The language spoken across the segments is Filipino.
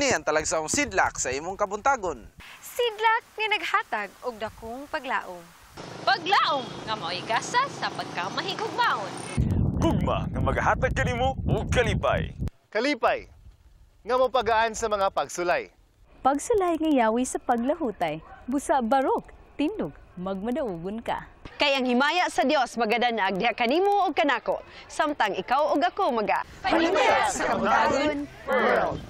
Kini ang talagsaong sidlak sa imong kabuntagon. Sidlak nga naghatag og dakong paglaom. Paglaom nga mao'y gasa sa pagkamahigugmaon. Gugma nga maghatag kanimo og kalipay. Kalipay nga mapagaan sa mga pagsulay. Pagsulay nga yawi sa paglahutay. Busa barok, tindog, magmadaugon ka. Kay ang himaya sa Dios magadanag diha kanimo og kanako, samtang ikaw ug ako maga. Panimbaya sa Kabuntagon World.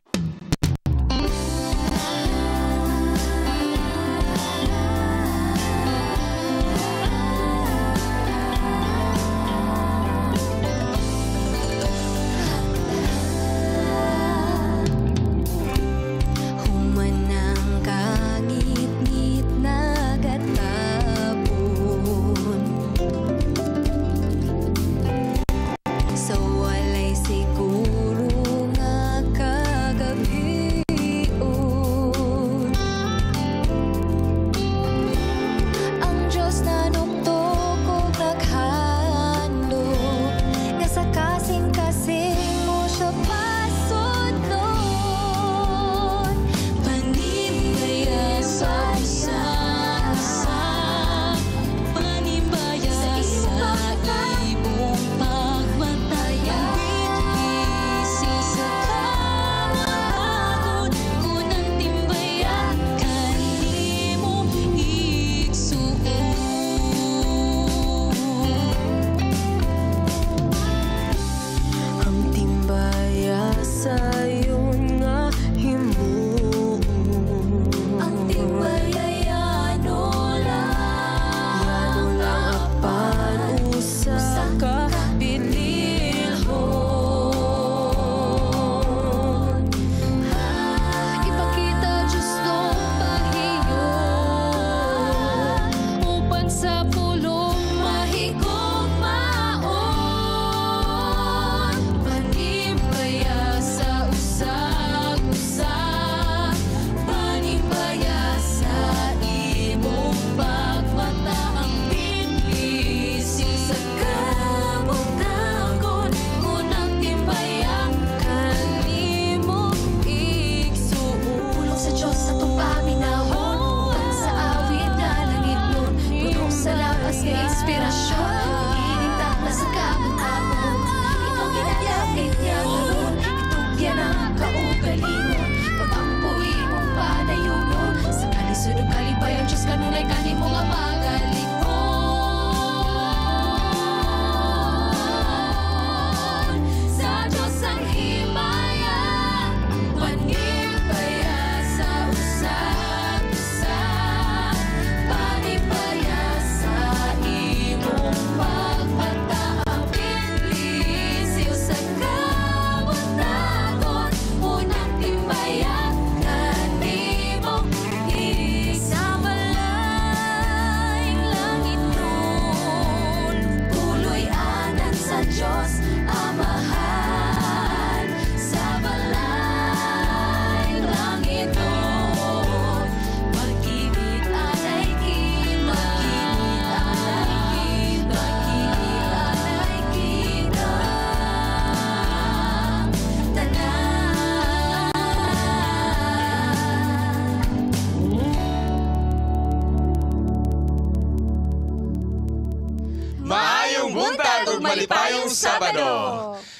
Malipayong Sabado.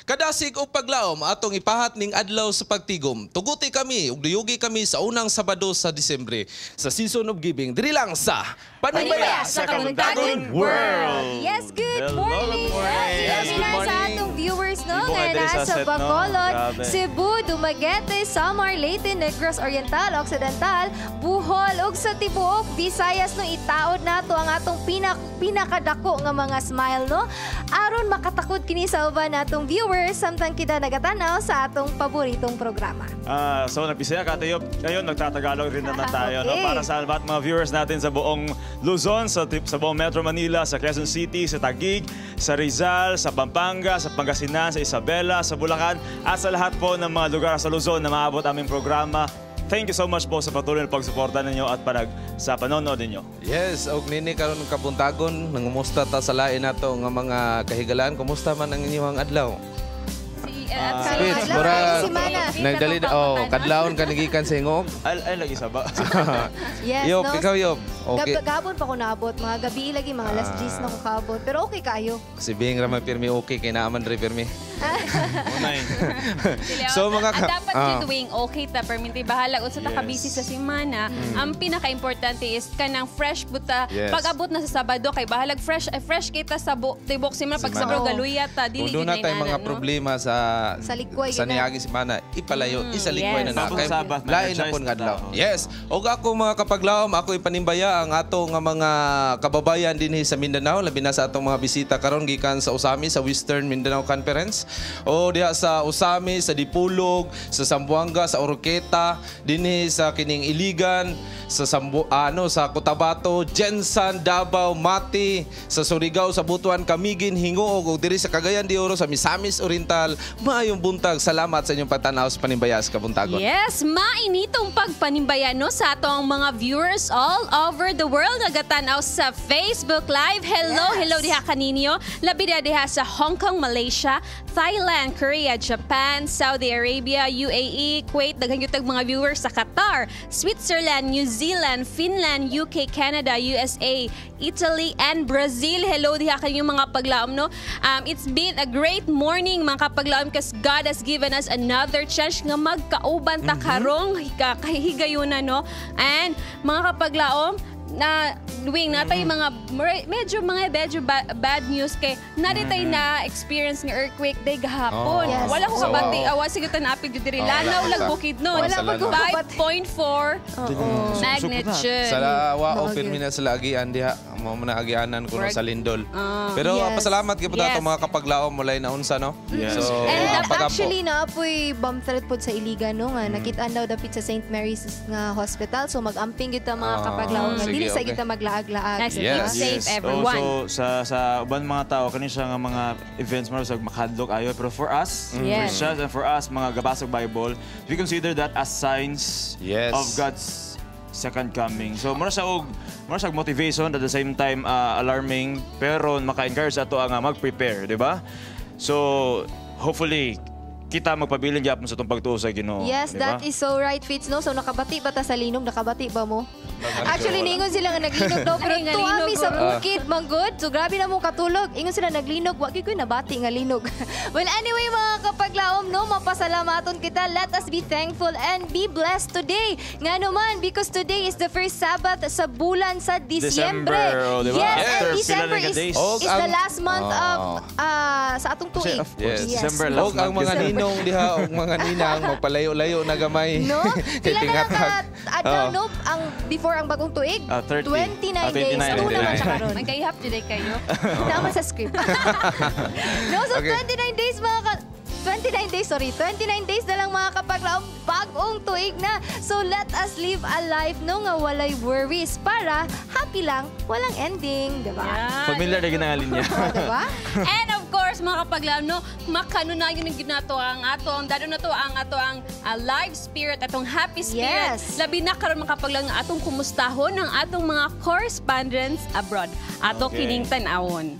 Kadasig o paglaom atong ipahat ning adlaw sa pagtigom. Tuguti kami ug duyugi kami sa unang Sabado sa Disyembre sa Season of Giving diri lang sa Panimbaya sa Kabuntagon World. Yes, good morning. Yes, good morning. Sa atong viewers no nga nasa Bacolod, Cebu, Dumaguete, Samar, Leyte, Negros Oriental, Occidental, Bohol ug sa tibuok Visayas no itaod nato ang atong pinakadako nga mga smile no. Aron makatakod kini sa uban natong viewers samtang kita nagatanaw sa atong paboritong programa. So nagpisaya ka tayo. Ngayon nagtatagalog rin naman tayo no para sa lahat mga viewers natin sa buong Luzon, sa buong Metro Manila, sa Quezon City, sa Taguig, sa Rizal, sa Pampanga, sa Pangasinan, sa Isabela, sa Bulacan at sa lahat po ng mga lugar sa Luzon na maabot aming programa. Thank you so much po sa patuloy na pagsuporta ninyo at sa panonood ninyo. Yes, og nini karon Kabuntagon, nangumusta ta sa lain nato nga mga kahigalaan. Kumusta man ang inyong adlaw? Spits, mura nagdali kadlawon ka nagikan sa hingog. Ay lagi saba. Yes, Yob, no? ikaw Yob. Okay. Gabon pa ko naabot. Mga gabi lagi, mga last G's na ko kaabot. Pero okay kayo. Si Bing Ramay Pirmi okay kay naaman rin Pirmi. So mga dapat yung doing okay ta perminti bahala unsa ta ka busy sa semana. Ang pinaka-importante is kanang fresh buta pag-abot na sa Sabado kay bahalag fresh kita sa tibok semana pag Sabado galuya ta dili kung doon na tayo mga problema sa likway sa niagi semana ipalayo isa likway na kay lain na pud ngadlaw. Yes. Og ako mga kapaglawom ako Panimbaya ang ato nga mga kababayan dinhi sa Mindanao labi na sa atong mga bisita karon gikan sa Usami sa Western Mindanao Conference o diha sa Usami sa Dipulog sa Zamboanga sa Oroqueta dinhi sa kining Iligan sa sa Cotabato, Jensan, Davao, Mati, sa Surigao, sa Butuan, Camiguin, Hingoog, ug diri sa Cagayan de Oro, sa Misamis Oriental. Maayong buntag. Salamat sa inyong pagtanaw sa Panimbaya sa Kabuntagon. Yes, mainitong pagpanimbaya no sa atong mga viewers all over the world nagatanaw sa Facebook Live. Hello diha kaninyo. Labi diha sa Hong Kong, Malaysia, Thailand, Korea, Japan, Saudi Arabia, UAE, Kuwait, daghan gyud mga viewers sa Qatar, Switzerland, New Zealand, Finland, UK, Canada, USA, Italy, and Brazil. Hello diha kanyong mga paglaom no. It's been a great morning mga kapaglaom kasi God has given us another chance nga magkauban ta karong kahigayuna no. And mga kapaglaom na doing natay mga medyo bad news kay naritay na experience ng earthquake day gahapon. Wala ko kabati awas sige tan apig diri lanaw lang bukid no. Wala pa 5.4 magnitude. Sa wa pirmi na sa lagian diha mo na agianan kuno sa Lindol. Pero pasalamat gyud ato mga kapaglaom mulay na unsa no. So and actually na apoy bomb threat pod sa Iligan no nga nakit-an daw dapit sa St. Mary's nga hospital so mag-amping gyud ta mga kapaglaom nga dili sa kita maglaag-laag. Safe everyone. So sa uban mga tao kani siya nga mga events mo sa makadlok ayo pero for us Christians and for us mga gabasog Bible we consider that as signs of God's second coming. So mura siya motivation at the same time alarming pero maka-encourage ato nga mag-prepare, di ba? So hopefully kita magpabiling gyapon sa itong pagtuo sa Ginoo. Yes, diba? That is so right, Fitz, no? So nakabati ba ta sa linog? Nakabati ba mo? Actually, ningon sila nga naglinog daw. Pero tuwami sa bukid, manggod. So grabe na mong katulog. Ingon sila naglinog. Wagi ko nabati nga linog. Well, anyway, mga kapaglaom, no? Mapasalamaton kita. Let us be thankful and be blessed today. Nga naman, because today is the first Sabbath sa bulan sa Disyembre. Diba? Yes, and December is the last month of sa atong tuig. Yes, December last month. Ang mga ninong diha, ang mga ninang magpalayo-layo na gamay. No? Sila na adlaw, no? Ang before ang bagong tuig, 29 days. Ito naman siya karon. Magkayhap today kayo. Naman sa script. No, so 29 days mga 29 days na lang mga kapaglaom, bagong tuig na. So let us live a life no nga walay worries para happy lang, walang ending, diba? Familiar na ginangalin niya. Diba? And of course, mga kapaglaom, no, makanunayon yung ginato ang atong, dado na to ang atong live spirit, atong happy spirit. Yes. Labi na karon mga kapaglaom ang atong kumustahon ng atong mga correspondents abroad. Ato kining tan-awon.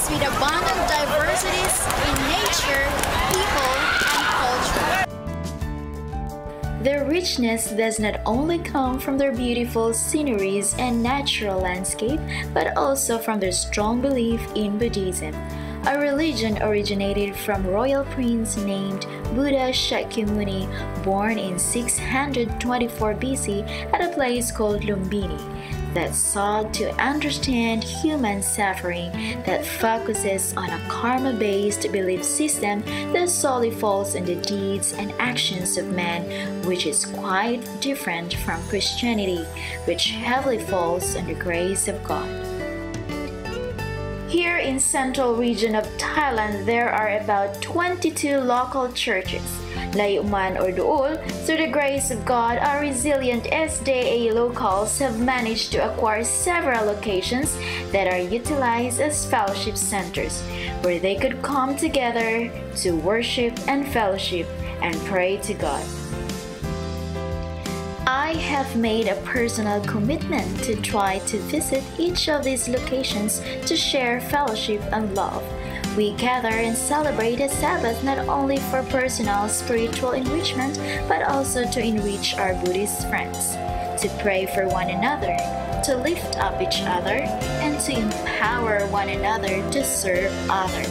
us with a bond of diversities in nature, people, and culture. Their richness does not only come from their beautiful sceneries and natural landscape, but also from their strong belief in Buddhism, a religion originated from royal prince named Buddha Shakyamuni, born in 624 BC at a place called Lumbini, that sought to understand human suffering, that focuses on a karma-based belief system that solely falls on the deeds and actions of man, which is quite different from Christianity, which heavily falls on the grace of God. Here in central region of Thailand, there are about 22 local churches. Layuman or Duol, through the grace of God, our resilient SDA locals have managed to acquire several locations that are utilized as fellowship centers, where they could come together to worship and fellowship and pray to God. I have made a personal commitment to try to visit each of these locations to share fellowship and love. We gather and celebrate the Sabbath not only for personal spiritual enrichment, but also to enrich our Buddhist friends, to pray for one another, to lift up each other, and to empower one another to serve others.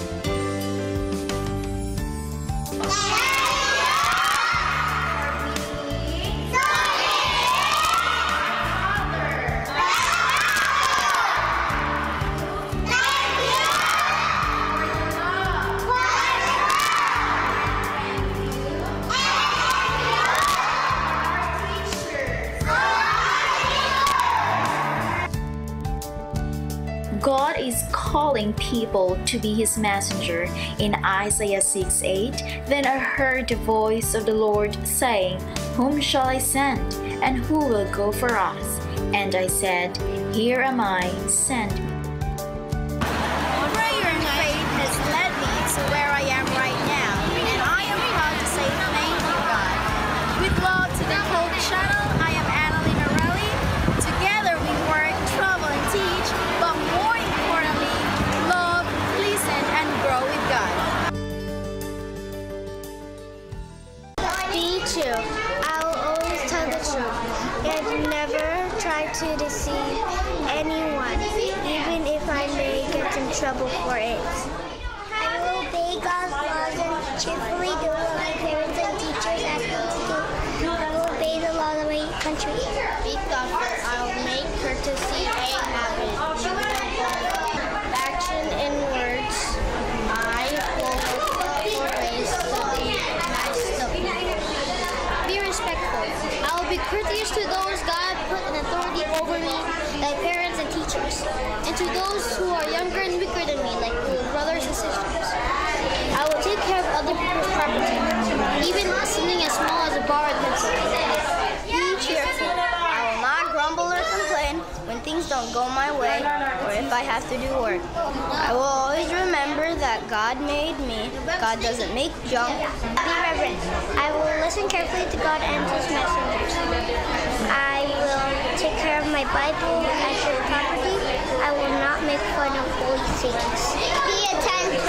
God is calling people to be His messenger. In Isaiah 6:8, then I heard the voice of the Lord saying, "Whom shall I send, and who will go for us?" And I said, "Here am I, send me." Prayer and faith has led me to where I am right now, and I am proud to say thank you, God. With love to the whole channel, I am Annalena Relly. Together we work, travel, and teach, but more importantly, love, listen, and grow with God. Be true. I will always tell the truth. I've never tried to deceive anyone, even if I may get in trouble for it. I will obey God's laws and cheerfully do what my parents and teachers ask me to do. I will obey the laws of my country. Be thoughtful. I will make courtesy a habit. Action and words. I will look for ways to be nice to people. Be respectful. I will be courteous to those God put in authority over me, like parents and teachers, and to those who are younger and weaker than me, like little brothers and sisters. I will take care of other people's property, even something as small as a borrowed pencil. Be cheerful. I will not grumble or complain when things don't go my way, or if I have to do work. I will always remember that God made me. God doesn't make junk. Be reverent. I will listen carefully to God and His messengers. I will take care of my Bible as your property. I will not make fun of holy things. Be attentive.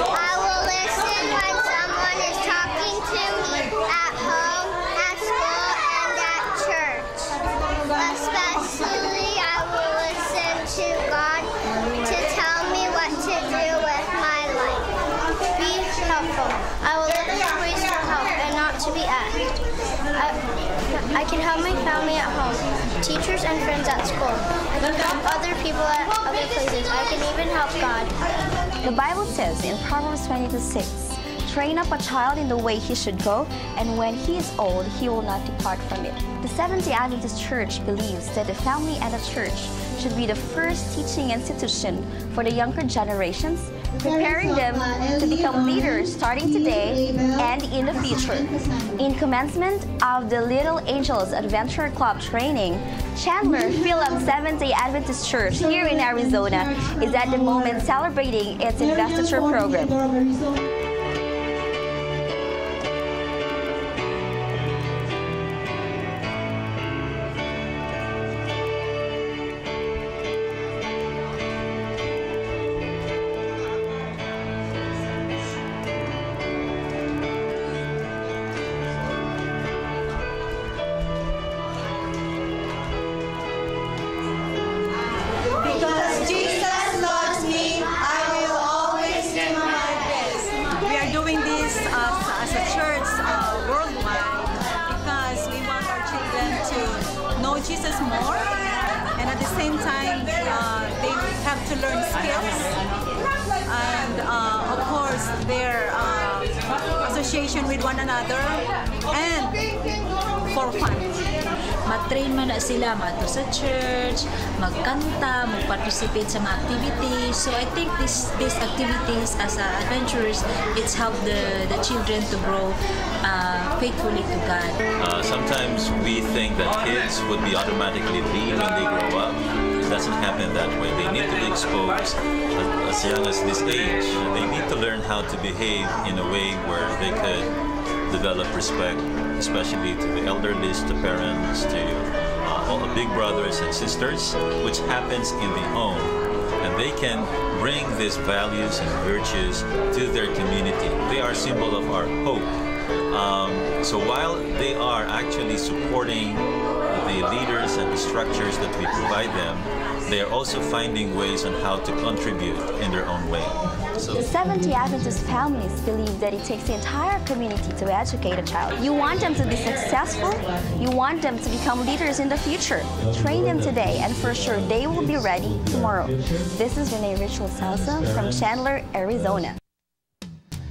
I will listen when someone is talking to me at home, at school, and at church. Especially, I will listen to God to tell me what to do with my life. Be helpful. I will look for ways to help and not to be asked. I can help my family at home, teachers and friends at school. I can help other people at other places. I can even help God. The Bible says in Proverbs 22:6, "Train up a child in the way he should go, and when he is old, he will not depart from it." The Seventh-day Adventist Church believes that the family and the church should be the first teaching institution for the younger generations, preparing them to become leaders starting today and in the future. In commencement of the Little Angels Adventure Club training, Chandler Philip Seventh-day Adventist Church here in Arizona is at the moment celebrating its investiture program. experiences more, and at the same time, they have to learn skills, and of course, their association with one another, and for fun. Matrain man na sila, mato sa church, magkanta, mag-participate sa mga activities. So I think these activities as adventurers, it's helped the children to grow faithfully to God. Sometimes we think that kids would be automatically lead when they grow up. It doesn't happen that way. They need to be exposed as young as this age. They need to learn how to behave in a way where they could develop respect, especially to the elderly, to parents, to all the big brothers and sisters, which happens in the home. And they can bring these values and virtues to their community. They are a symbol of our hope. So while they are actually supporting the leaders and the structures that we provide them, they are also finding ways on how to contribute in their own way. So the Seventh-day Adventist families believe that it takes the entire community to educate a child. You want them to be successful, you want them to become leaders in the future. Train them today, and for sure they will be ready tomorrow. This is Miguel Salva from Chandler, Arizona.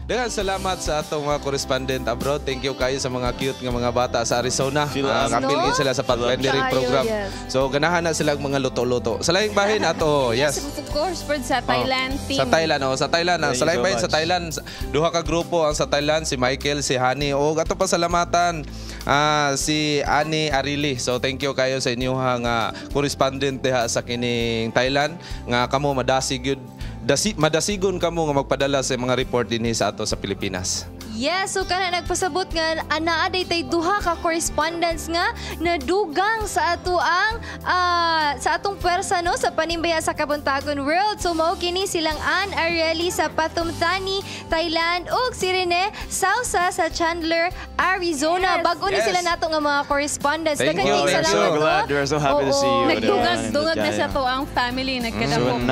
Daghang salamat sa atong mga correspondent abroad. Thank you kayo sa mga cute nga mga bata sa Arizona. Kapilgin sila sa pag-rendering program. So ganahan na silang mga luto-luto. Sa laing bahin ato, yes. Of course, for sa Thailand team. Sa Thailand, sa Thailand. Sa laing bahin sa Thailand, duha ka grupo ang sa Thailand, si Michael, si Hani. O ato pasalamatan si Ani Arili. So thank you kayo sa inyong correspondent diha sa kining Thailand nga kamo madasig yun. Madasigon kamo nga magpadala sa mga report dinhi sa ato sa Pilipinas. Yes, so kana nagpasabot nga anaaday tay duha ka correspondents nga nadugang sa atong pwersa no sa Panimbaya sa Kabuntagon World. So mao kini silang Ann Areli sa Patumtani, Thailand ug si Rene Sausa sa Chandler, Arizona. Bago ni sila nato nga mga correspondents. Thank you. I'm so glad. We're so happy to see you. Nagdugag na sa to ang family nagkadako.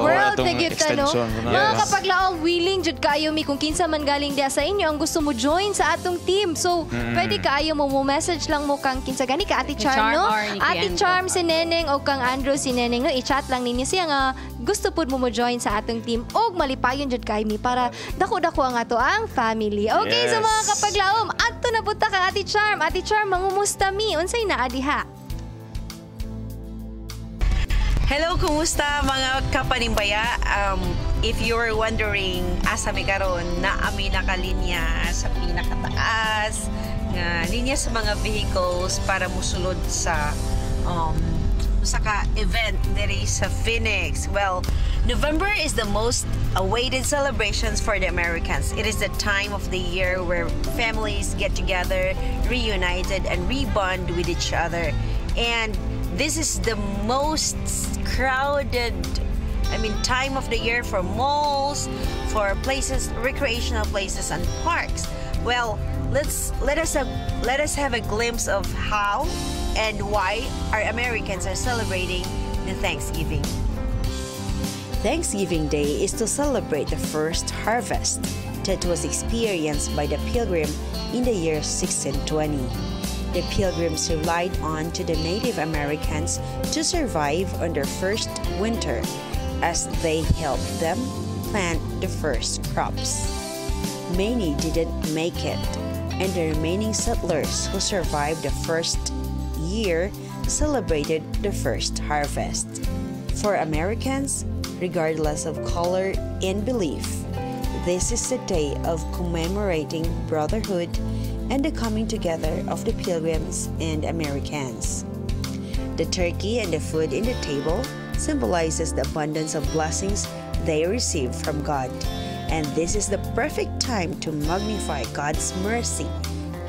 World tigit ka no. Mga kapaglaong willing jud kaayo mi kung kinsa man galing dia sa inyo ang gusto mo join sa atong team. So, pwede kaayo mo message lang mo kang kinsa gani ka Ate Charm, no? Ate Charm si Neneng o kang Andrew si Neneng, no? I-chat lang ninyo siya nga gusto pud mo join sa atong team og malipayon jud kay mi para dako-dako ang ato ang family. Okay, so mga kapaglaom, adto na punta kang Ate Charm. Ate Charm, mangumusta mi? Unsay naa diha? Hello, kumusta mga kapanimbaya? If you were wondering, asa mi karon na ami nakalinya sa pinakataas nga linya sa mga vehicles para musulod sa ka event diri sa Phoenix. Well, November is the most awaited celebrations for the Americans. It is the time of the year where families get together, reunited, and rebond with each other. And this is the most crowded, time of the year for malls, for places, recreational places, and parks. Well, let us have a glimpse of how and why our Americans are celebrating the Thanksgiving. Thanksgiving Day is to celebrate the first harvest that was experienced by the Pilgrim in the year 1620. The Pilgrims relied on to the Native Americans to survive on their first winter as they helped them plant the first crops. Many didn't make it, and the remaining settlers who survived the first year celebrated the first harvest. For Americans, regardless of color and belief, this is a day of commemorating brotherhood and the coming together of the Pilgrims and Americans. The turkey and the food in the table symbolizes the abundance of blessings they received from God, and this is the perfect time to magnify God's mercy,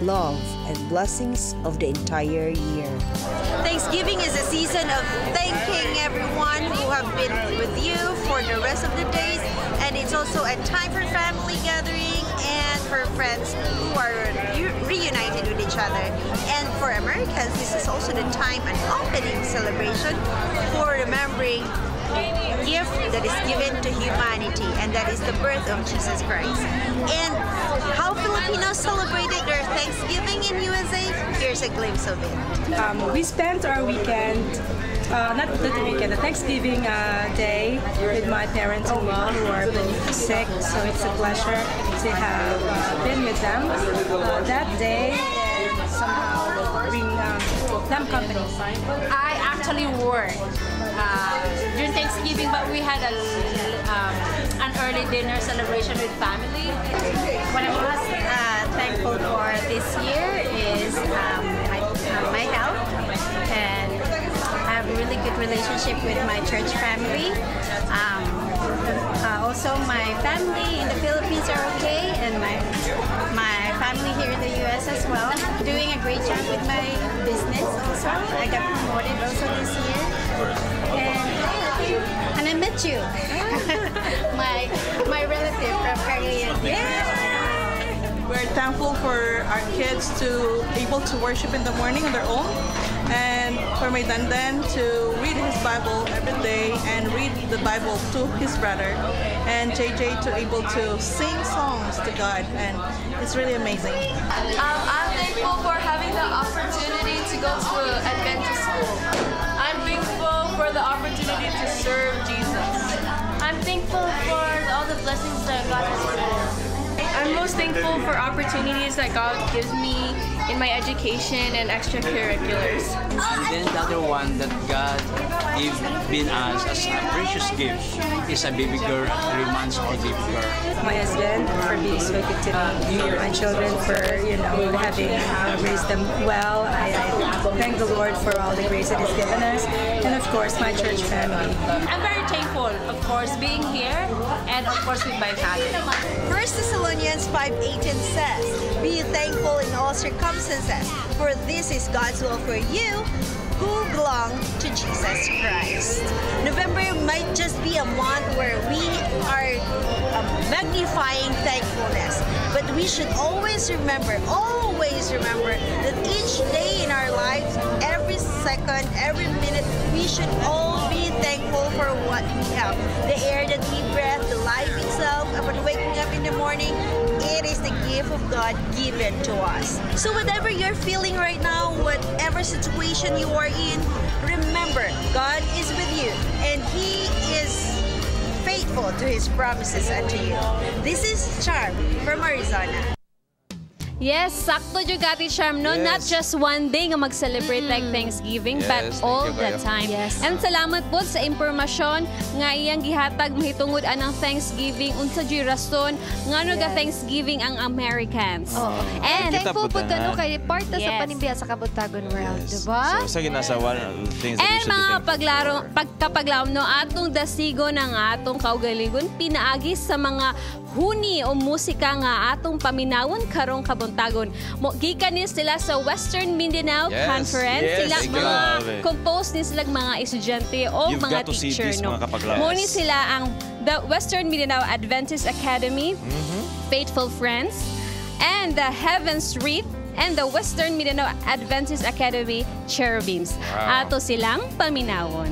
love, and blessings of the entire year. Thanksgiving is a season of thanking everyone who have been with you for the rest of the days, and it's also a time for family gathering and for friends who are reunited with each other. And for Americans, this is also the time, an opening celebration for remembering gift that is given to humanity, and that is the birth of Jesus Christ. And how Filipinos celebrated their Thanksgiving in USA, here's a glimpse of it. We spent our weekend, not the weekend, the Thanksgiving day with my parents-in-law who are sick, so it's a pleasure to have been with them that day and somehow bring them company. I actually worked during Thanksgiving, but we had an early dinner celebration with family. What I'm most thankful for this year is my health, and I have a really good relationship with my church family. Also, my family in the Philippines are okay, and my family here in the U.S. as well. Doing a great job with my business also. I got promoted also this year. And I met you, my relative from Korea. We're thankful for our kids to able to worship in the morning on their own, and for my dandan to read his Bible every day and read the Bible to his brother, and JJ to able to sing songs to God, and it's really amazing. I'm thankful for having the opportunity to go to Adventist school. I'm thankful for the opportunity to serve Jesus. I'm thankful for all the blessings that God has given. I'm most thankful for opportunities that God gives me in my education and extracurriculars. And then the other one that God gives been us as a precious gift is a baby girl, 3 months old baby girl. My husband for being so good to me, my children for having raised them well. I thank the Lord for all the grace that He's given us, and of course my church family. I'm very thankful, of course, being here, and of course with my family. 1 Thessalonians 5:18 says, "Be thankful in all circumstances, for this is God's will for you who belong to Jesus Christ." November might just be a month where we are magnifying thankfulness, but we should always remember that each day in our lives, every second, every minute, we should all be thankful for what we have. The air that we breathe, the life itself, upon waking up in the morning, it is the gift of God given to us. So whatever you're feeling right now, whatever situation you are in, remember, God is with you, and He is faithful to His promises unto you. This is Charm from Arizona. Yes, sakto jud Ate Charm, no? Yes. Not just one day nga mag-celebrate like Thanksgiving, Yes, but thank all you the kayo. time. Yes. And salamat po sa impormasyon nga iyang gihatag mahitungod anang Thanksgiving unsa jud rason ngano ga Thanksgiving ang Americans. And thankful po Kita po kay part sa Yes. Panimbaya sa Kabuntagon World, diba? So, sa ginasa one of the things that we And should be mga thankful for. pagkapaglaom no, atong dasigo ng atong kaugaligon pinaagi sa mga huni o musika nga atong paminawon karong Kabuntagon. Gikan ni sila sa Western Mindanao Yes. Conference. Yes, Sila thank you. mga Grabe. compose ni sila mga estudyante o You've mga got to see teacher. this, No? mga kapaglawas. Muni sila ang the Western Mindanao Adventist Academy, Faithful Friends, and the Heaven's Wreath, and the Western Mindanao Adventist Academy Cherubims. Wow. Ato silang paminawon.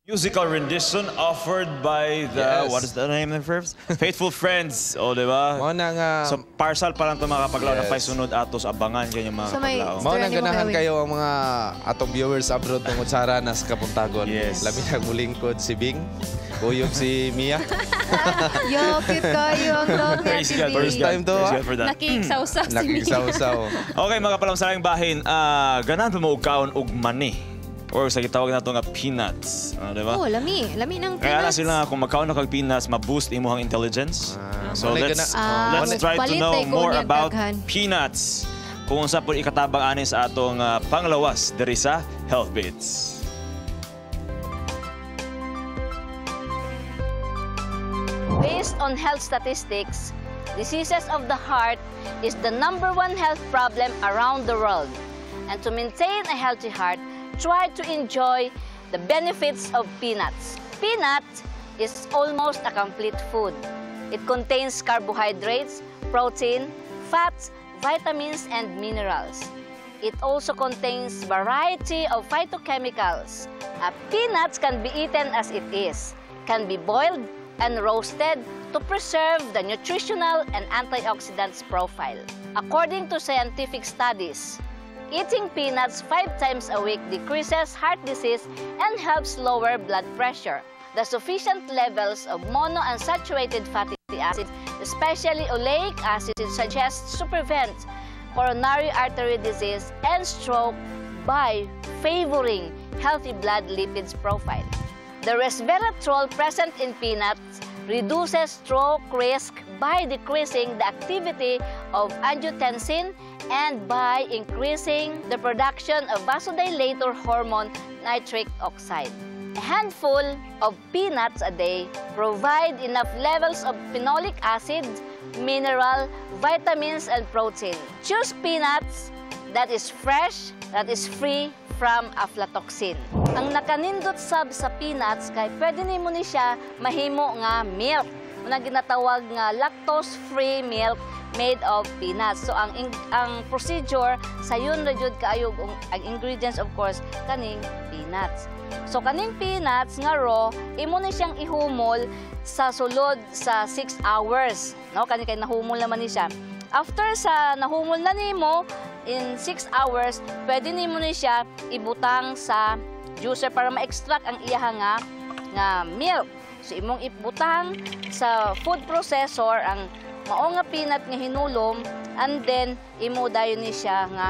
Musical rendition offered by the, what is the name of first? Faithful Friends. O, di ba? So, partial pa lang ito makapaglaw na paisunod atos abangan kayo mga kapaglaw. Mao nang ganahan kayo ang mga atong viewers abroad tungod sa Aranas Kabuntagon. Labi na mulingkod si Bing. Uyog si Mia. Yo, cute kayo ang dog na si Bing. First time to, ha? Nakiksaw-saw si Mia. Nakiksaw-saw. Okay, mga kapalamsalang bahin. Ganahan pa mo kaon og mani. Or sa gitawag na ito nga peanuts. Diba? Oh, lami. Lami ng peanuts. Kaya na sila nga, kung magkaon na kag peanuts, ma-boost imo ang intelligence. So let's try to know more about peanuts. Kung unsa po ikatabang ani sa atong panglawas diri sa Health Bits. Based on health statistics, diseases of the heart is the #1 health problem around the world. And to maintain a healthy heart, try to enjoy the benefits of peanuts. Peanut is almost a complete food. It contains carbohydrates, protein, fats, vitamins, and minerals. It also contains variety of phytochemicals. Peanuts can be eaten as it is, can be boiled and roasted to preserve the nutritional and antioxidants profile. According to scientific studies, eating peanuts 5 times a week decreases heart disease and helps lower blood pressure. The sufficient levels of monounsaturated fatty acids, especially oleic acid, suggests to prevent coronary artery disease and stroke by favoring healthy blood lipids profile. The resveratrol present in peanuts reduces stroke risk by decreasing the activity of angiotensin and by increasing the production of vasodilator hormone nitric oxide. A handful of peanuts a day provide enough levels of phenolic acid, mineral, vitamins, and protein. Choose peanuts that is fresh, that is free from aflatoxin. Ang nakanindot sab sa peanuts kay pwede nimo ni siya mahimo nga milk. Una ginatawag nga lactose-free milk made of peanuts. So ang procedure sa yun ra jud kaayo ang ingredients of course kaning peanuts. So kaning peanuts nga raw imo ni siyang ihumol sa sulod sa 6 hours, no? Kani kay nahumol naman ni siya. After sa nahumol na nimo in 6 hours, pwede nimo ni siya ibutang sa juicer para ma-extract ang iyaha nga milk. So imong ibutang sa food processor ang mao nga peanut nga hinulom and then imo dayon ni siya nga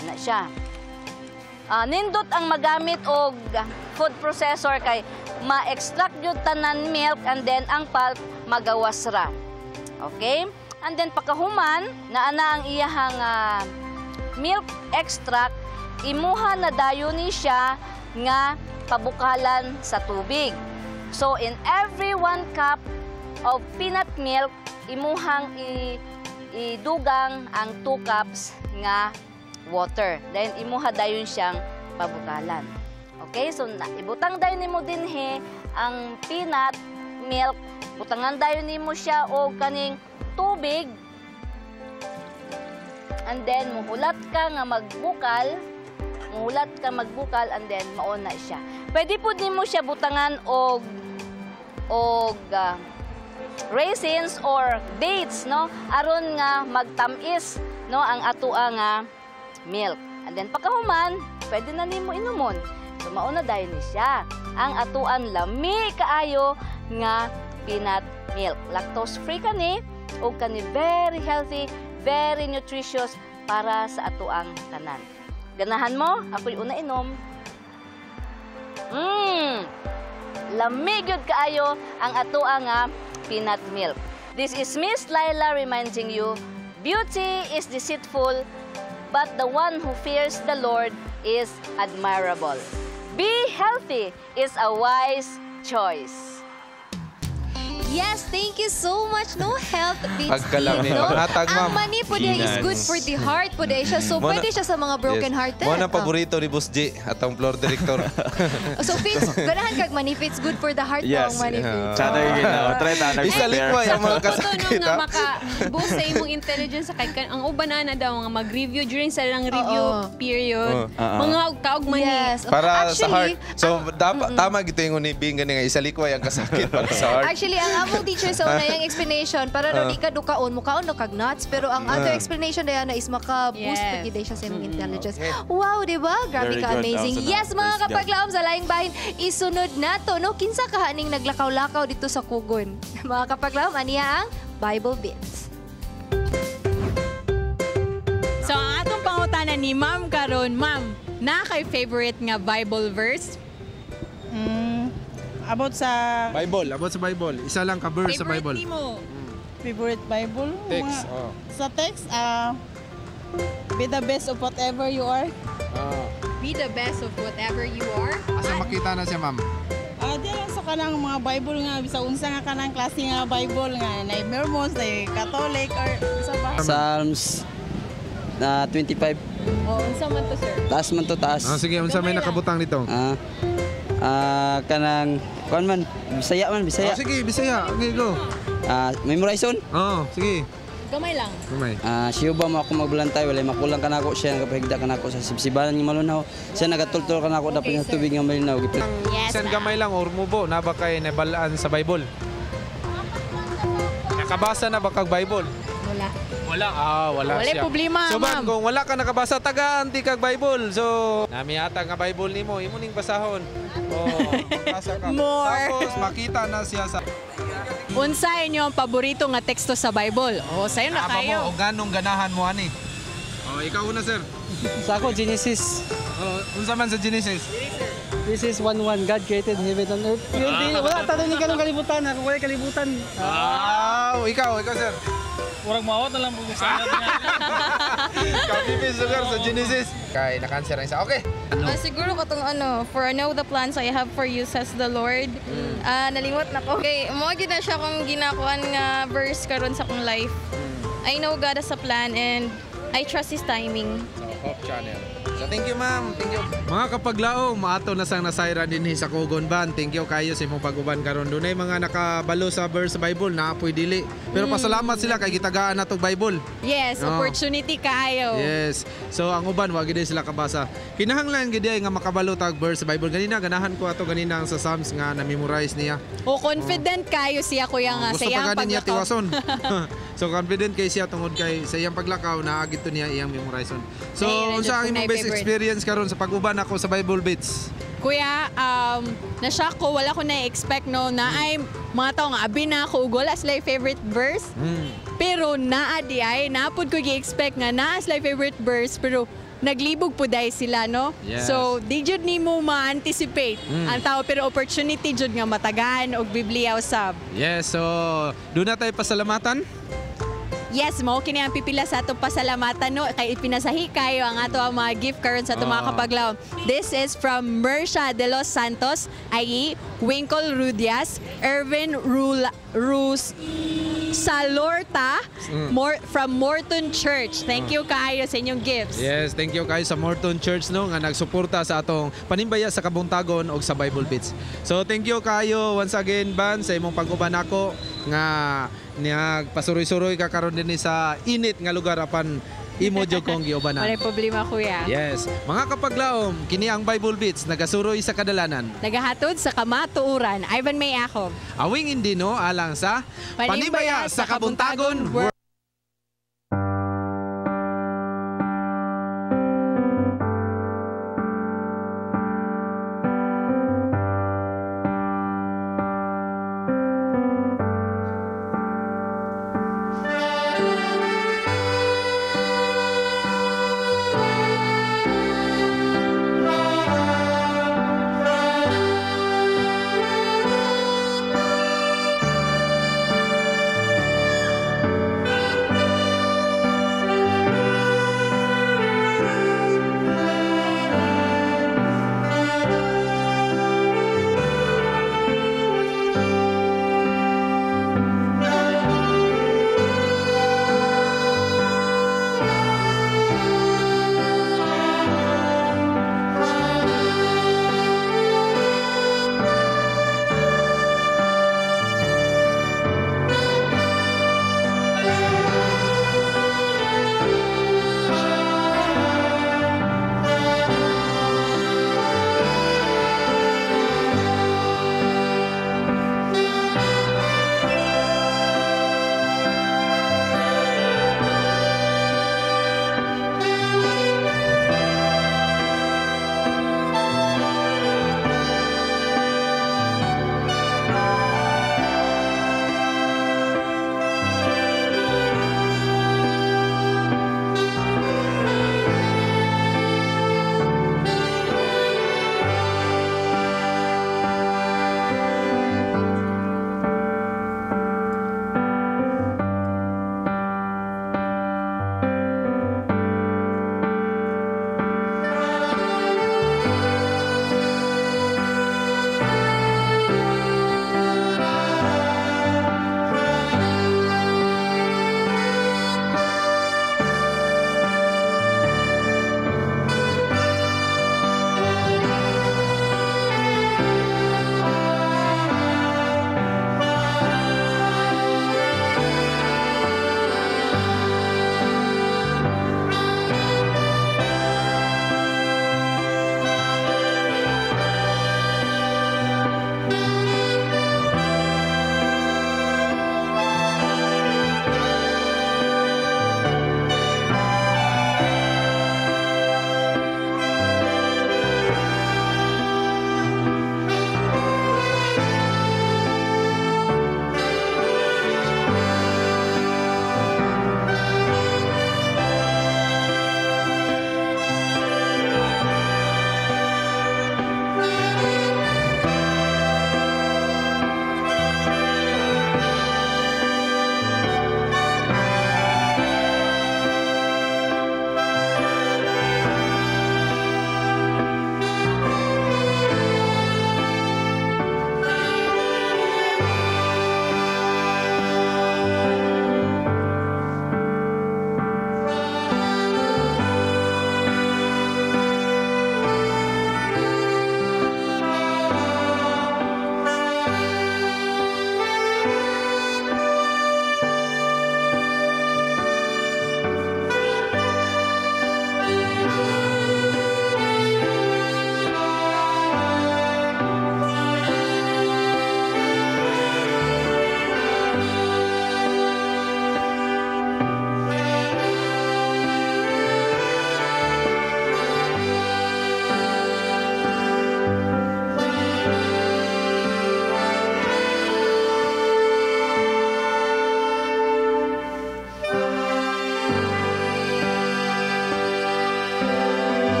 ana siya. Nindot ang magamit og food processor kay ma-extract jud tanan milk and then ang pulp magawas ra. Okay? And then pagkahuman na ana ang iyahang milk extract, imuha na dayon ni siya nga pabukalan sa tubig. So in every 1 cup of peanut milk, imuhang idugang ang 2 cups nga water. Then imuha dayon siyang pabukalan. Okay? So ibutang dayon nimo dinhi ang peanut milk, butangan dayon nimo siya og kaning tubig. And then muhulat ka nga magbukal and then maon na siya. Pwede po din mo siya butangan og raisins or dates, no? Aron nga magtamis, no, ang atoa nga milk. And then pagkahuman, pwede na nimo inumon. So mao na dayon ni siya ang atuan lami kaayo nga peanut milk. Lactose free kani ug kani very healthy, very nutritious para sa atuang tanan. Ganahan mo? Ako'y una inom. Lamig yun kaayo ang atoa nga peanut milk. This is Miss Laila reminding you, beauty is deceitful, but the one who fears the Lord is admirable. Be healthy is a wise choice. Yes, thank you so much. No health tips. Pagkalami. No? Panghatag, ma'am. Ang mani po dahil is good for the heart po dahil siya. So, pwede siya sa mga broken hearted. Mo na paborito ni Boss G, atong floor director. So, Fitz, ganahan kag mani. Fitz, good for the heart po ang mani. Tsada yung ginawa. Try na Isalikway ang mga kasakit. nga maka-boost sa imong intelligence sa kay ang uban na daw nga mag-review during sa lang review period. Mga kaog mani. Yes. Para sa heart. So, tama gito yung unibing nga isalikway ang kasakit para sa heart. Actually, ang among teacher sa una yung explanation para daw di ka dukaon, mukaon no kag nuts, pero ang other explanation na is maka-boost pagid siya sa imong intelligence. Wow, di ba? Grabe ka amazing. Yes, mga kapaglaom sa laing bahin, isunod nato no kinsa kahaning naglakaw-lakaw dito sa Kugon. Mga kapaglaom, aniya ang Bible Bits. So, ang atong pangutanan ni Ma'am karon, Ma'am, na kay favorite nga Bible verse? About sa Bible. Isa lang ka verse sa Bible. favorite Bible. Text. Sa text, be the best of whatever you are. Be the best of whatever you are. Asa makita na siya, ma'am? Di lang sa kanang mga Bible nga, bisa unsa nga kanang klase nga Bible nga, na Mormons, na Catholic, or sa ba? Psalms 25. Unsa man to, sir? Taas man to, taas. Sige, unsa may nakabutang dito? Kanang, kuan man, Bisaya man, Bisaya. Sige, Bisaya. Okay, go. Memorize on? Sige. Gamay lang. Siya ba mo ako magbulantay, wala makulang ka na ako, siya nagapahigda ka na ako sa sibsibanan ng malunaw. Siya nagatultol ka na ako, dapat yung tubig ng malinaw. Yes, San gamay lang or mubo, na ba kay nabalaan sa Bible? Nakabasa na ba kag Bible? Wala. Wala Wala siya. problema, So, ma'am. kung wala ka nakabasa, tagaan di kag Bible. So, namiyata nga Bible nimo, imo ning basahon. Basa ka. Tapos, makita na siya sa... Unsa inyo ang paborito nga teksto sa Bible? Sayo na kayo. O ganong ganahan mo, ani? Ikaw una, sir. Sa ako, Genesis. Unsa man sa Genesis? This is 1-1. God created heaven and earth. Wala, tanong ni kanong kalibutan. Ako wala kalibutan. Ikaw, sir. Warang mawat na lang po sa Kapipis sugar sa Genesis. Kay na-cancer na isa. Okay. Siguro katong for I know the plans I have for you, says the Lord. Nalimot na ko. Okay, mo gid na siya kung ginakuan nga verse karon sa akong life. I know God has a plan and I trust His timing. Hope Channel. So thank you, ma'am. Thank you. Mga kapaglao, maato na sang nasayra din sa Kugon Ban. Thank you kayo sa imong pag-uban karon. Dunay mga nakabalo sa verse sa Bible na apoy dili. Pero pasalamat sila kay gitagaan natong Bible. Yes, opportunity kayo. Yes. So ang uban wa gid sila kabasa. Kinahanglan gid nga makabalo tag verse sa Bible. Ganina ganahan ko ato ganina sa Psalms nga na-memorize niya. Confident kayo siya kuya nga sa iyang niya tiwason. So confident kay siya tungod kay sa iyang paglakaw naagid to niya iyang memorize. So unsa ang imong best experience karon sa pag-uban ako sa Bible Bits? Kuya, na-shock ko, wala ko na-expect na ay mga tao nga abi na ako ug wala sila favorite verse. Pero naadi ay napud ko gi-expect nga naa sila favorite verse pero naglibog po dahil sila, no? Yes. So, di jud nimo ma-anticipate ang tao pero opportunity jud nga matagaan og Biblia usab. Yes, so doon na tayo pasalamatan. Yes, mo kini ang pipila sa atong pasalamatan no kay ipinasahi kayo ang ato ang mga gift cards sa atong mga kapaglaw. This is from Mersha de los Santos, i.e. Winkle Rudias, Ervin Salorta from Morton Church. Thank you kayo sa inyong gifts. Yes, thank you kayo sa Morton Church no nga nagsuporta sa atong Panimbaya sa Kabuntagon og sa Bible Bits. So thank you kayo once again Ban sa imong pag-uban ako nga nagpasuroy-suroy ka karon din sa init nga lugar apan imo jud kong giubanan. Wala problema kuya. Yes, mga kapaglaom, kini ang Bible Bits nagasuroy sa kadalanan. Nagahatod sa kamatuuran. Ivan May Akob. Awing indino alang sa Panimbaya sa Kabuntagon World.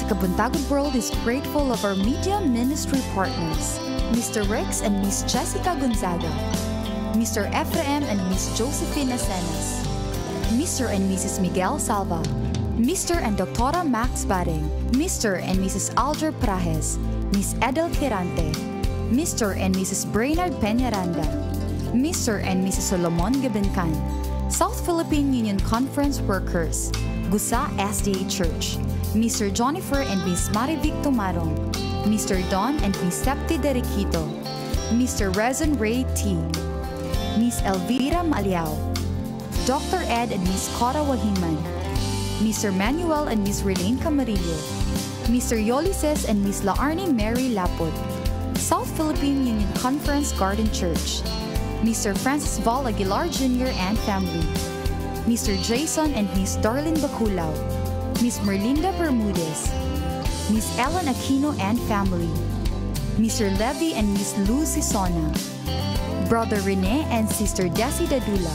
sa Kabuntagon World is grateful of our media ministry partners, Mr. Rix and Miss Jessica Gonzaga, Mr. Ephraim and Miss Josephine Acenas, Mr. and Mrs. Miguel Salva, Mr. and Dr. Max Baring, Mr. and Mrs. Alger Prajes, Miss Edel Quirante, Mr. and Mrs. Breinard Peñaranda, Mr. and Mrs. Solomon Guibencan, South Philippine Union Conference Workers, Gusa SDA Church, Mr. Jennifer and Miss Marivic Tumarong, Mr. Dhonn and Miss Septe Derequito, Mr. Rezon Ray T, Miss Elvira Maliao, Dr. Ed and Miss Cora Wahiman, Mr. Manuel and Miss Rilayne Camarillo, Mr. Ulysses and Miss Laarni Mary Laput, South Philippine Union Conference Garden Church, Mr. Francis Val Aguilar Jr. and family, Mr. Jason and Miss Darlene Baculao, Miss Merlinda Bermudez, Miss Ellen Aquino and family, Mr. Levy and Miss Lou Sisona, Brother Rene and Sister Desi Dadula,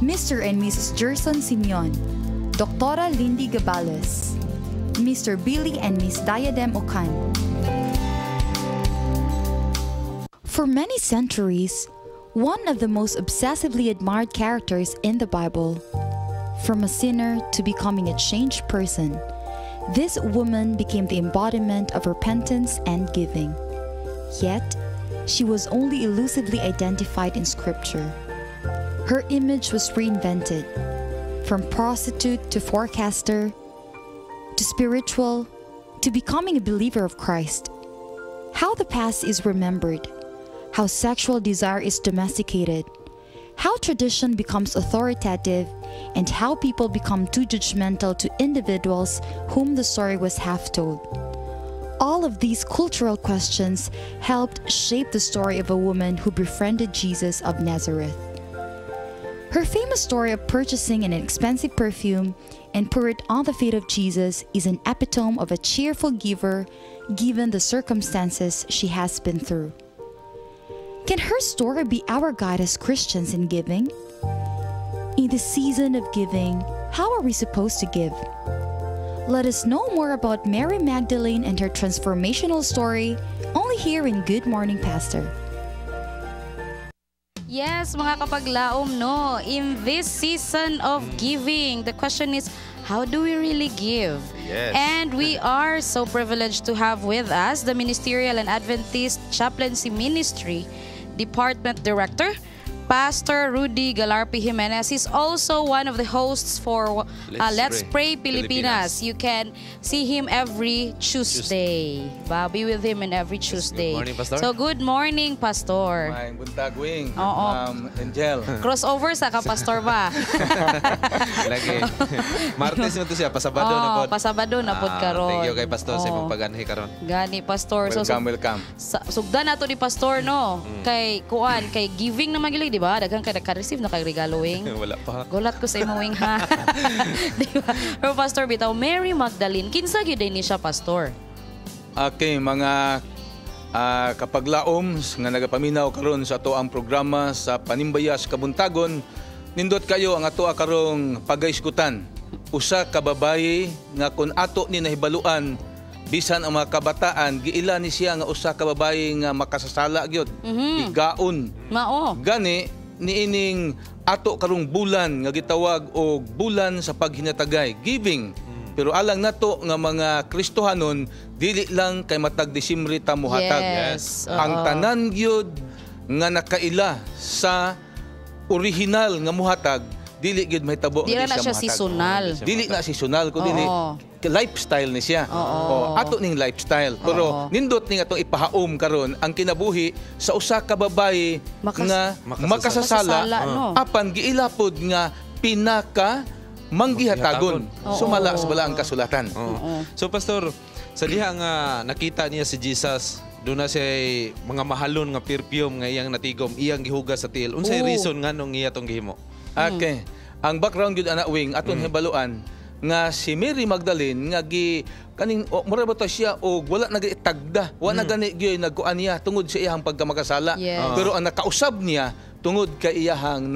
Mr. and Mrs. Gerson Simyon, Dr. Lindy Gabales, Mr. Billy and Miss Diadem Ocan. For many centuries, one of the most obsessively admired characters in the Bible, from a sinner to becoming a changed person, this woman became the embodiment of repentance and giving. Yet, she was only elusively identified in Scripture. Her image was reinvented, from prostitute to forecaster, to spiritual, to becoming a believer of Christ. How the past is remembered, how sexual desire is domesticated, how tradition becomes authoritative, and how people become too judgmental to individuals whom the story was half told. All of these cultural questions helped shape the story of a woman who befriended Jesus of Nazareth. Her famous story of purchasing an expensive perfume and pour it on the feet of Jesus is an epitome of a cheerful giver given the circumstances she has been through. Can her story be our guide as Christians in giving? In the season of giving, how are we supposed to give? Let us know more about Mary Magdalene and her transformational story only here in Good Morning Pastor. Yes, mga kapaglaom, no. In this season of giving, the question is, how do we really give? Yes. And we are so privileged to have with us the Ministerial and Adventist Chaplaincy Ministry Department Director, Pastor Rudy Galarpi Jimenez. He's also one of the hosts for Let's Pray Pilipinas. You can see him every Tuesday. Be with him in every Tuesday. Good morning, Pastor. So, good morning, Pastor. May buntagwing, Angel. Crossover sa kapastor ba? Lagi. Martes mo to siya, pasabado na po. Pasabado na po karon. Thank you kay Pastor sa imong pag-anhi karon. Gani, Pastor. Welcome. Sugdan nato ni Pastor, no? Kay kuan, kay giving na magilig, di ba? Daghang kay naka-receive na kay regalo wing. Wala pa. Gulat ko sa imong wing ha. Di ba? Pero Pastor bitaw, Mary Magdalene, kinsa gyud ni siya, Pastor? Okay, mga kapaglaom nga nagapaminaw karon sa ato ang programa sa Panimbaya sa Kabuntagon, nindot kayo ang ato karong pagaiskutan. Usa ka babaye nga kun ato ni nahibaluan bisan ang mga kabataan, giila ni siya nga usa ka babaye nga makasasala gyud. Igaon. Mao. Gani niining ato karong bulan nga gitawag og bulan sa paghinatagay, giving. Pero alang nato nga mga Kristohanon, dili lang kay matag Disyembre ta mohatag. Yes. Ang tanan gyud nga nakaila sa original nga mohatag, dili gyud mahitabo nga di siya seasonal. Dili na seasonal kundi lifestyle ni siya. Ato ning lifestyle. Pero nindot ning atong ipahaom karon ang kinabuhi sa usa ka babaye nga makasasala apan giilapod nga pinaka manggihatagon. Sumala sa balaang kasulatan. So Pastor, sa diha nga nakita niya si Jesus, doon na siya mga mahalon nga perfume nga iyang natigom, iyang gihugas sa tiil. Unsay reason nga nung iya tong gihimo? Okay. Ang background gyud ana wing aton hibaluan nga si Mary Magdalene nga kaning mura ba siya o wala nagitagda, wala gani gyud nagkuan niya tungod sa iyang pagkamakasala. Pero ang nakausab niya tungod kay iyahang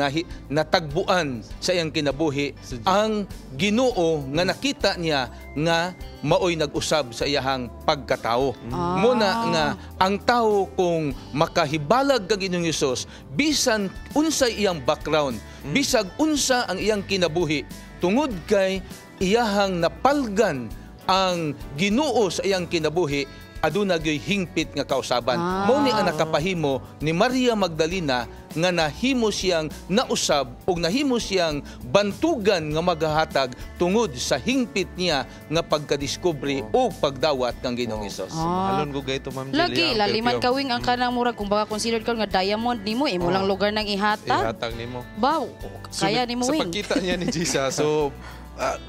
natagbuan sa iyang kinabuhi ang Ginoo nga nakita niya nga maoy nag-usab sa iyahang pagkatao. Muna nga ang tao kung makahibalag kag Ginoong Hesus bisan unsay iyang background, bisag unsa ang iyang kinabuhi, tungod kay iyahang napalgan ang Ginoo sa iyang kinabuhi, aduna gyoy hingpit nga kausaban. Mao ni ang nakapahimo ni Maria Magdalena nga nahimo siyang nausab o nahimo siyang bantugan nga maghahatag tungod sa hingpit niya nga pagkadiskubre o pagdawat ng Ginoong Hesus. Mahalon ko gayto, Ma'am Jelia. Lagi, laliman kawing ang kanang murag kung baka considered ka nga diamond nimo, imo lang lugar ng ihatag. Ihatag nimo. Baw, kaya nimo wing. Sa pagkita niya ni Jesus, so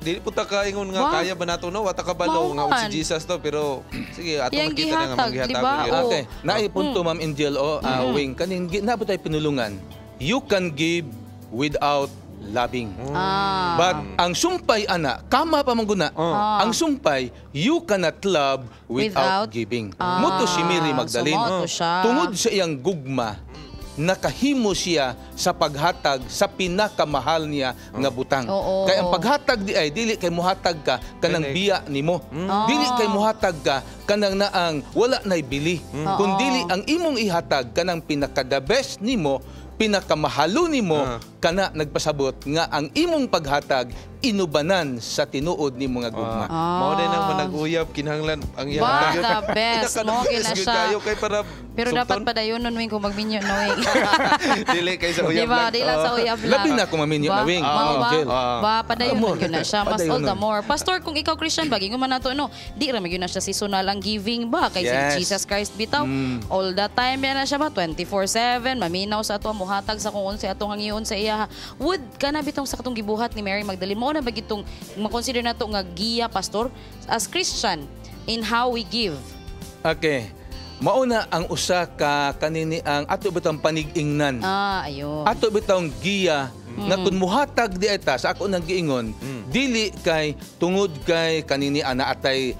dili po ta kaingon nga kaya ba nato no wata kabalo nga si Jesus to, pero sige ato makita na nga maghihatag diba? Okay, naipunto Ma'am Angel Wing kaning nabo tay pinulungan. You can give without loving. But ang sumpay ana, kama pa mangguna. Ang sumpay, you cannot love without giving. Muto si Mary Magdalene. Tungod sa iyang gugma, nakahimo siya sa paghatag sa pinakamahal niya nga butang. Kaya ang paghatag di ay dili kay muhatag ka kanang biya nimo. Dili kay muhatag ka kanang naang wala nay bili. Kun dili ang imong ihatag kanang pinaka-the best nimo, pinakamahalo nimo, kana nagpasabot nga ang imong paghatag inubanan sa tinuod ni mga gugma. Mao din ang manag-uyab kinahanglan ang ihatag. The best mo kina siya. Pero dapat padayonon wing kung magminyo na wing. Dili kay sa uyab. Diba, dili sa uyab lang. Labi na kung maminyo na wing. Ba padayonon yun na siya. Mas all the more. Pastor, kung ikaw Christian bagay mo man nato no, di ra magyud na siya seasonal ang giving ba kay si Jesus Christ bitaw. All the time yan na siya ba 24/7 maminaw sa ato muhatag sa kung unsa atong hangiyon sa iya. Would kana bitong sa katong gibuhat ni Mary Magdalene mo na ba gitong makonsider nato nga giya pastor as Christian in how we give? Okay. Mauna ang usa ka kanini ang ato bitang panig-ingnan. Ayun. Ato bitang giya nga kun muhatag di eta sa ako nang giingon, dili kay tungod kay kanini ana atay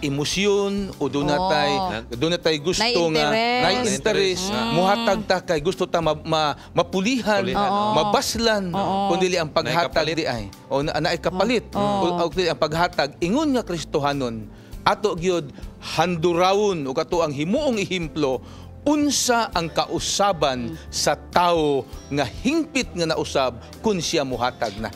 emosyon o dunatay gusto nga na-interest muhatag ta kay gusto ta mapulihan, mabaslan kundi ang paghatag di ay o naay kapalit o ang paghatag ingon nga Kristohanon ato gyud handurawon o kato ang himuong ehemplo unsa ang kausaban sa tao nga hingpit nga nausab kun siya muhatag na.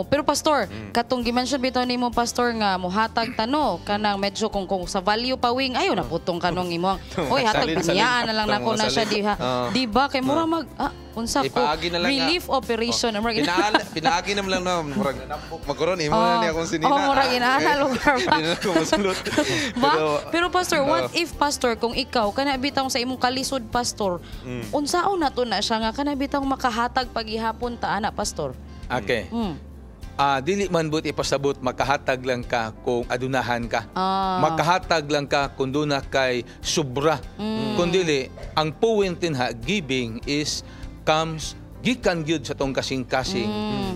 Pero pastor, katong gi-mention bitaw nimo pastor nga muhatag tano kanang medyo kung sa value pa wing ayo na putong kanong imo. Oy hatag banyaan na lang nako na siya diha. Di ba kay mura mag unsa ko relief operation pinaagi na lang na murag magkaron imo na ni akong sinina. Murag inaana lugar pa. Pero pastor, what if pastor kung ikaw kana bitaw sa imong kalisod pastor, unsaon nato na siya nga kana bitaw makahatag paghihapon ta ana pastor? Okay. Dili man buti ipasabot makahatag lang ka kung adunahan ka. Makahatag lang ka kung duna kay sobra. Kung dili, ang point ha giving is comes gikan gyud sa tong kasing-kasing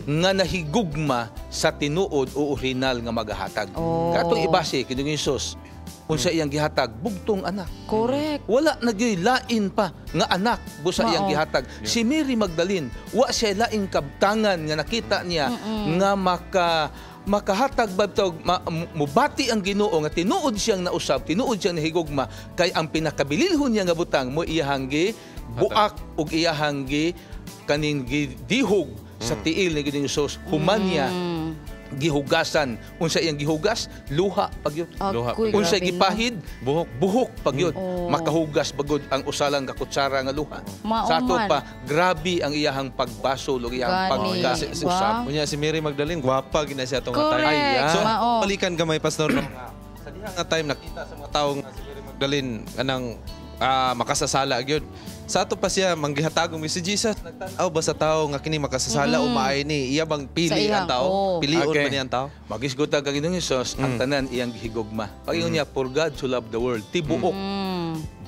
nga nahigugma sa tinuod o original nga maghatag. Katong ibase kini Hesus unsa iyang gihatag bugtong anak. Correct. Wala nagyoy lain pa nga anak busa iyang gihatag. Si Mary Magdalene wa siya laing kabtangan nga nakita niya nga makahatag babtog mubati ang Ginoo nga tinuod siyang nausab, tinuod siyang nahigugma kay ang pinakabililhon niya nga butang mo iyahang buak ug iyahang kaning dihog sa tiil ni Ginoong Hesus human niya gihugasan. Unsa iyang gihugas? Luha pagyud. Unsa gipahid? Buhok pagyud. Makahugas bagod ang usalang kakutsara nga luha. Sa ato pa grabe ang iyahang pagbasol ug iyang pagkausap. Unya si Mary Magdalene gwapa gina siya tong time. So balikan gamay pastor no. Sa diha nga time nakita sa mga tawo nga si Mary Magdalene kanang makasasala gyud. Sa ato pa siya manggihatagong si Jesus nagtan-aw ba sa tao nga kini makasasala o maay ni iya bang pili ang tao? Pilion ba niya ang tao? Magisgot ang Ginoong Hesus ang tanan iyang gihigugma. Pagingon niya for God to love the world tibuok.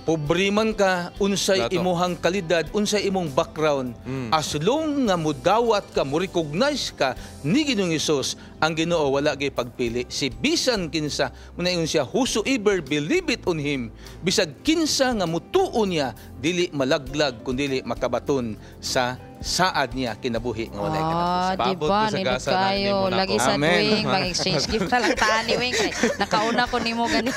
Pobre man ka, unsay imuhang kalidad, unsay imong background, as long nga mudawat ka, mo-recognize ka ni Ginoong Hesus, ang Ginoo wala gay pagpili. Si bisan kinsa, munaingon siya, whosoever believe it on Him, bisag kinsa nga mutuo niya, dili malaglag kundi makabaton sa saad niya kinabuhi nga walay katapusan. Diba? Nindot kayo. Lagi sa tuwing mag-exchange gift na lang taan ni Wing. Nakauna ko ni mo ganun.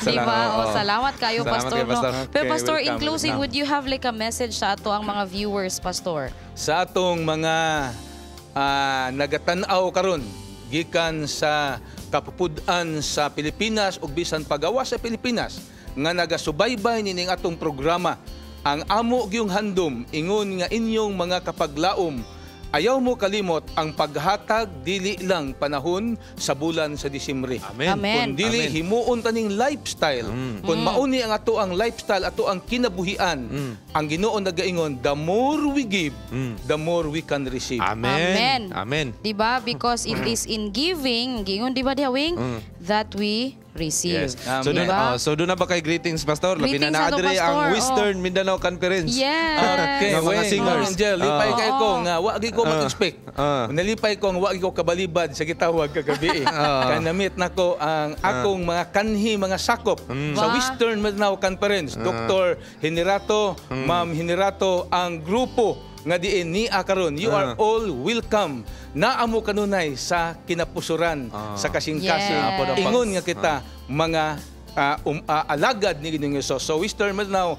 Diba? Salamat kayo, Pastor. Pero Pastor, in closing, would you have like a message sa ato ang mga viewers, Pastor? Sa atong mga nagatanaw karon gikan sa kapupudan sa Pilipinas ug bisan pagawa sa Pilipinas nga nagasubaybay nining atong programa, ang amo gyung handom ingon nga inyong mga kapaglaom, ayaw mo kalimot ang paghatag dili lang panahon sa bulan sa Disyembre. Amen. Kung dili himuon taning lifestyle, kung mauni ang ato ang lifestyle, ato ang kinabuhian, ang Ginoo nagaingon, the more we give, the more we can receive. Amen. Diba? Because it is in giving, gingon diba diha Wing, that we receive. Yes. So doon na ba kay greetings, Pastor? Labi na naadre ang Western Mindanao Conference. Yes. Okay, mga singers. Angel, lipay kay ko nga wagi ko mag-expect. Nalipay ko nga wagi ko kabalibad sa gitawag kagabi. Kanamit nako ang akong mga kanhi, mga sakop sa Western Mindanao Conference. Dr. Henerato, Ma'am Henerato, ang grupo nga diin ni karon, you are all welcome. Naamo kanunay sa kinapusuran sa kasing-kasing. Ingon nga kita mga alagad ni Ginoong Hesus. So Western Mindanao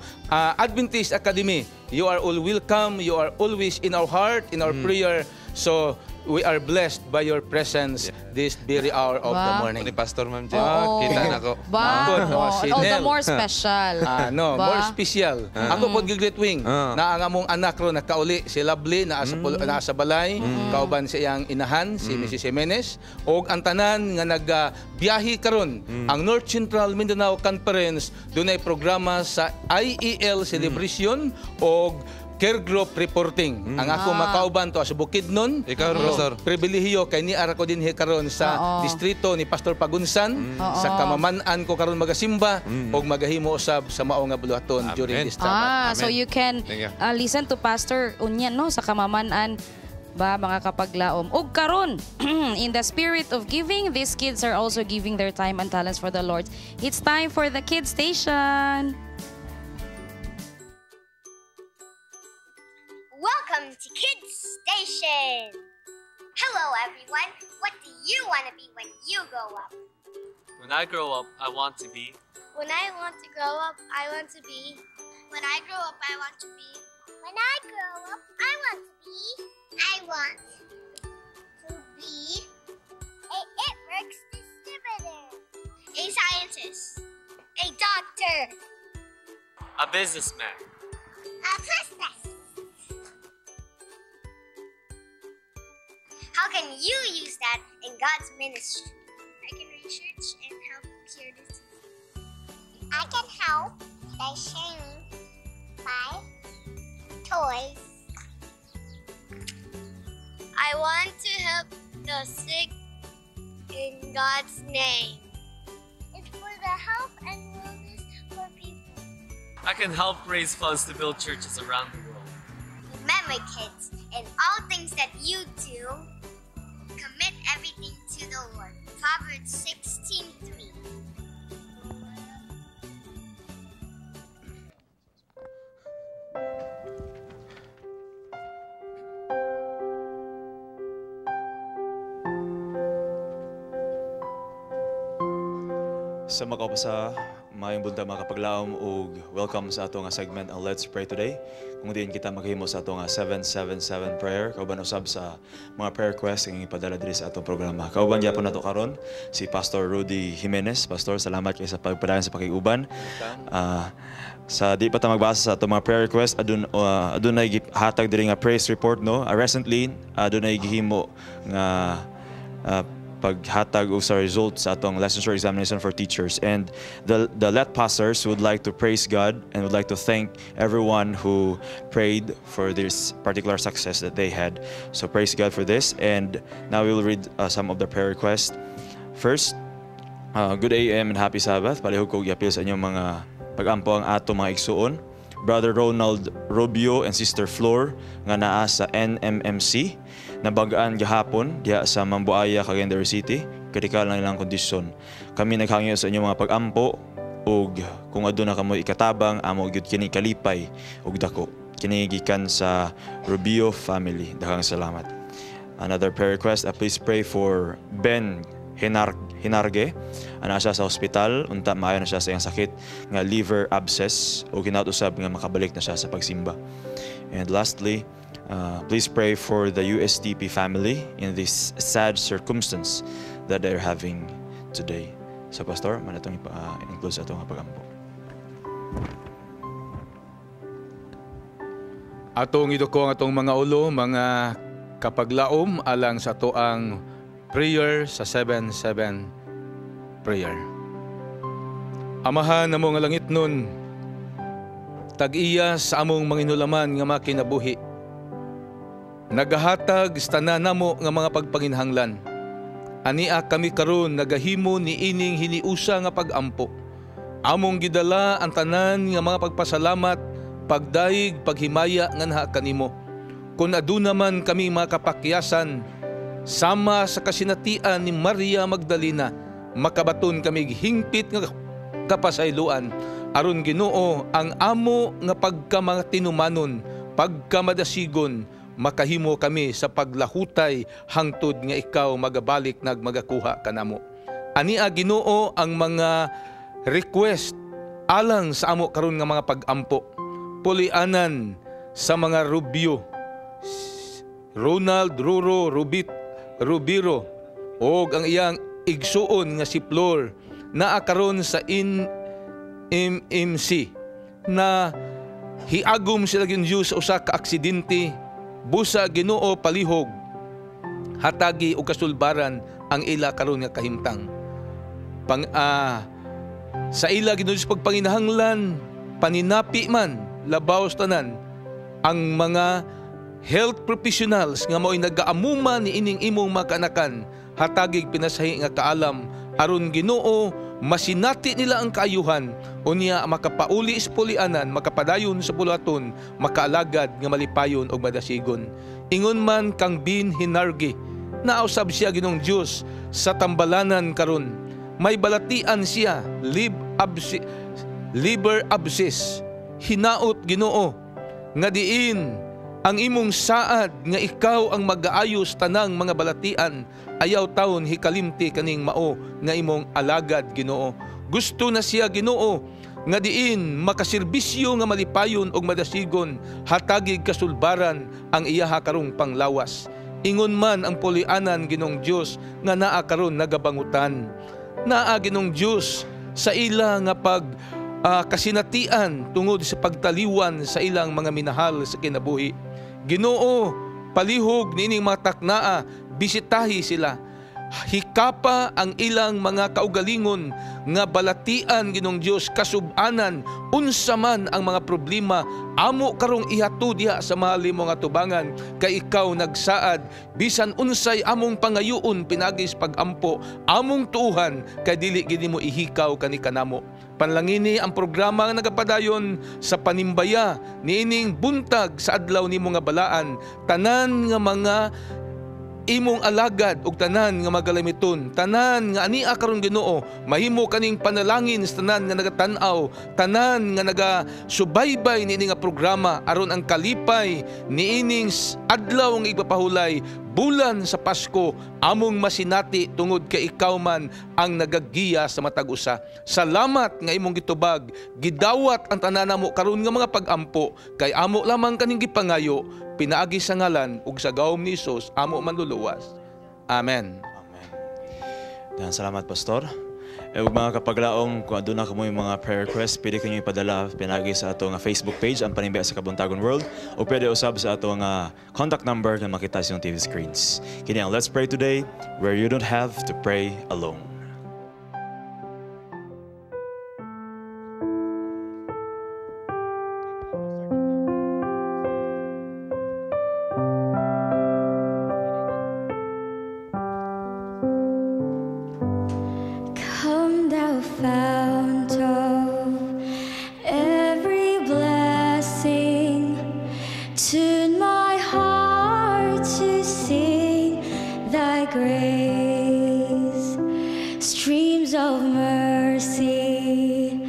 Adventist Academy, you are all welcome. You are always in our heart, in our prayer. So we are blessed by your presence this very hour of the morning. Ni Pastor Ma'am Jen, kita na ko. All the more special. More special. Ako po Great Wing, na ang among anak ro nakauli si Lovely na sa balay, kauban sa iyang inahan si Mrs. Jimenez, og ang tanan nga nagbiyahe karon ang North Central Mindanao Conference, dunay programa sa IEL celebration og care group reporting. Ang ako makauban to sa Bukidnon. Ikaw, Pastor. Pribilehiyo kay ni ara ko dinhi karon sa distrito ni Pastor Pagunsan. Sa kamamanan ko karon magasimba og magahimo usab sa mao nga buluhaton during this Sabbath. So you can listen to Pastor unyan no sa kamamanan ba mga kapaglaom. Og karon in the spirit of giving, these kids are also giving their time and talents for the Lord. It's time for the Kids Station. Welcome to Kids Station! Hello everyone! What do you want to be when you grow up? When I grow up, I want to be... When I want to grow up, I want to be... When I grow up, I want to be... When I grow up, I want to be... I want to be... It works distributor. A scientist. A doctor. A businessman. A princess. How can you use that in God's ministry? I can research and help cure disease. I can help by sharing my toys. I want to help the sick in God's name. It's for the health and wellness for people. I can help raise funds to build churches around the world. Remember, kids, in all things that you do, commit everything to the Lord. Proverbs 16:3. Sa makapasa, mayong bunta mga kapaglaom ug welcome sa ato nga segment ang Let's Pray Today. Kung diin kita maghimo sa ato nga 777 prayer, kauban usab sa mga prayer request ang ipadala diri sa atong programa. Kauban gyapon nato karon si Pastor Rudy Jimenez. Pastor, salamat kay sa pagpadayon sa pakiguban. Sa di pa ta magbasa sa ato mga prayer request, adunay hatag diri nga praise report no. Recently adunay gihimo nga paghatag o sa results sa atong licensure examination for teachers, and the let pastors would like to praise God and would like to thank everyone who prayed for this particular success that they had. So praise God for this, and now we will read some of the prayer requests. First, good AM and happy Sabbath. Palihog ko giapil sa inyong mga pag-ampo ang ato mga igsuon. Brother Ronald Robio and Sister Flor nga naa sa NMMC nabagaan gahapon diha sa Mambuaya, Cagayan de Oro City. Kritikal na ilang kondisyon. Kami naghangyo sa inyong mga pag-ampo ug kung aduna kamo ikatabang amo gyud kini kalipay ug dako. Kini gikan sa Rubio family. Daghang salamat. Another prayer request, please pray for Ben Hinarge. Ana siya sa hospital, unta maayo na siya sa iyang sakit nga liver abscess o ginatusab nga makabalik na siya sa pagsimba. And lastly, please pray for the USTP family in this sad circumstance that they're having today. Sa pastor, manatong include sa itong pagampo. Atong idoko ang atong mga ulo, mga kapaglaom alang sa toang prayer sa 7-7 prayer. Amahan namo nga langit nun, tag-iya sa among manginulaman nga makinabuhi. Nagahatag sa tanan namo nga mga pagpanginhanglan. Ania kami karon nagahimo ni ining hiniusa nga pagampo. Among gidala ang tanan nga mga pagpasalamat, pagdaig, paghimaya nga naha kanimo. Kung aduna man kami makapakyasan, sama sa kasinatian ni Maria Magdalena, makabaton kami hingpit nga kapasayloan. Aron Ginoo ang amo nga pagkamatinumanon, pagkamadasigon, makahimo kami sa paglahutay hangtod nga ikaw magabalik magakuha kanamo. Ania Ginoo ang mga request alang sa amo karon nga mga pagampo. Pulianan sa mga Rubio, Ronald, Ruro, Rubiro, o ang iyang igsuon nga si Flor na akaron sa MC na hiagom sila ginyo sa usa ka aksidente, busa Ginoo palihog, hatagi og kasulbaran ang ila karon nga kahimtang. Sa ila Ginoo sa pagpanginahanglan, paninapi man, labaw tanan, ang mga health professionals nga mao'y nag-aamuma ni ining imong makanakan, hatagig pinasahi nga kaalam, aron Ginoo masinati nila ang kaayuhan, unya makapauli sa pulianan, makapadayon sa pulaton, makaalagad nga malipayon og madasigon. Ingon man kang Bin Hinarge, nausab siya Ginong Dios sa tambalanan karon, may balatian siya, liver abscess, hinaot Ginoo nga diin ang imong saad nga ikaw ang mag-aayos tanang mga balatian, ayaw taon hikalimti kaning mao nga imong alagad Ginoo. Gusto na siya Ginoo nga diin makaserbisyo nga malipayon og madasigon, hatagig kasulbaran ang iyaha karong panglawas. Ingon man ang pulianan Ginong Dios nga naa karon nagabangutan. Naa Ginong Dios sa ila nga kasinatian tungod sa pagtaliwan sa ilang mga minahal sa kinabuhi. Ginoo, palihog niining mga taknaa, bisitahi sila. Hikapa ang ilang mga kaugalingon nga balatian Ginong Dios, kasubanan unsa man ang mga problema, amo karong ihatod diha sa mahal mo nga tubangan, kay ikaw nagsaad bisan unsay among pangayuon pinagis pagampo, among tuuhan kay dili gid mo ihikaw kani kanamo. Panlangini ang programa nga nagapadayon sa Panimbaya niining buntag sa adlaw nimo nga balaan, tanan nga mga imong alagad ug tanan nga magalamiton, tanan nga ania karon Ginoo, mahimo kaning panalangin sa tanan nga nagatan-aw, tanan nga nagasubaybay niini nga programa aron ang kalipay niining adlaw nga ipapahulay bulan sa Pasko among masinati tungod kay ikaw man ang nagagiya sa matag usa. Salamat nga imong gitubag, gidawat ang tanan namo karon nga mga pagampo, kay amo lamang kaning gipangayo, pinaagi sa ngalan ug sa gawom ni Hesus amo manluluwas. Amen. Amen. Dan salamat Pastor. Ug mga kapaglaom, kung aduna kamo yung mga prayer requests, pwede kanyo ipadala pinagi sa ato nga Facebook page, ang Panimbaya sa Kabuntagon World, o pwede usab sa ato nga contact number na makita sa TV screens. Kini ang Let's Pray Today, where you don't have to pray alone. Fount of every blessing, tune my heart to sing thy grace. Streams of mercy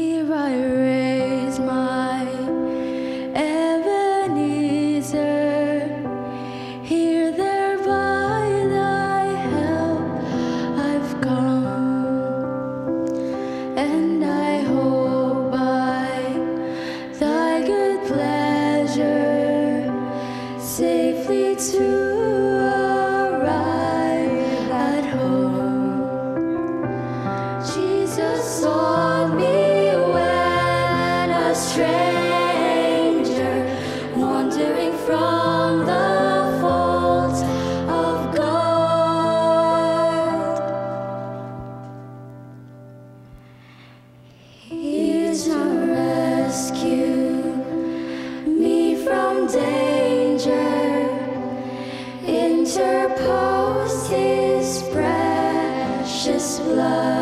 Here I raise my Ebenezer. Here, there, by thy help I've come, and I hope by thy good pleasure safely to arrive at home. Jesus sought me when a stranger, wandering from the folds of God. He's my rescue, me from danger, interposed his precious blood.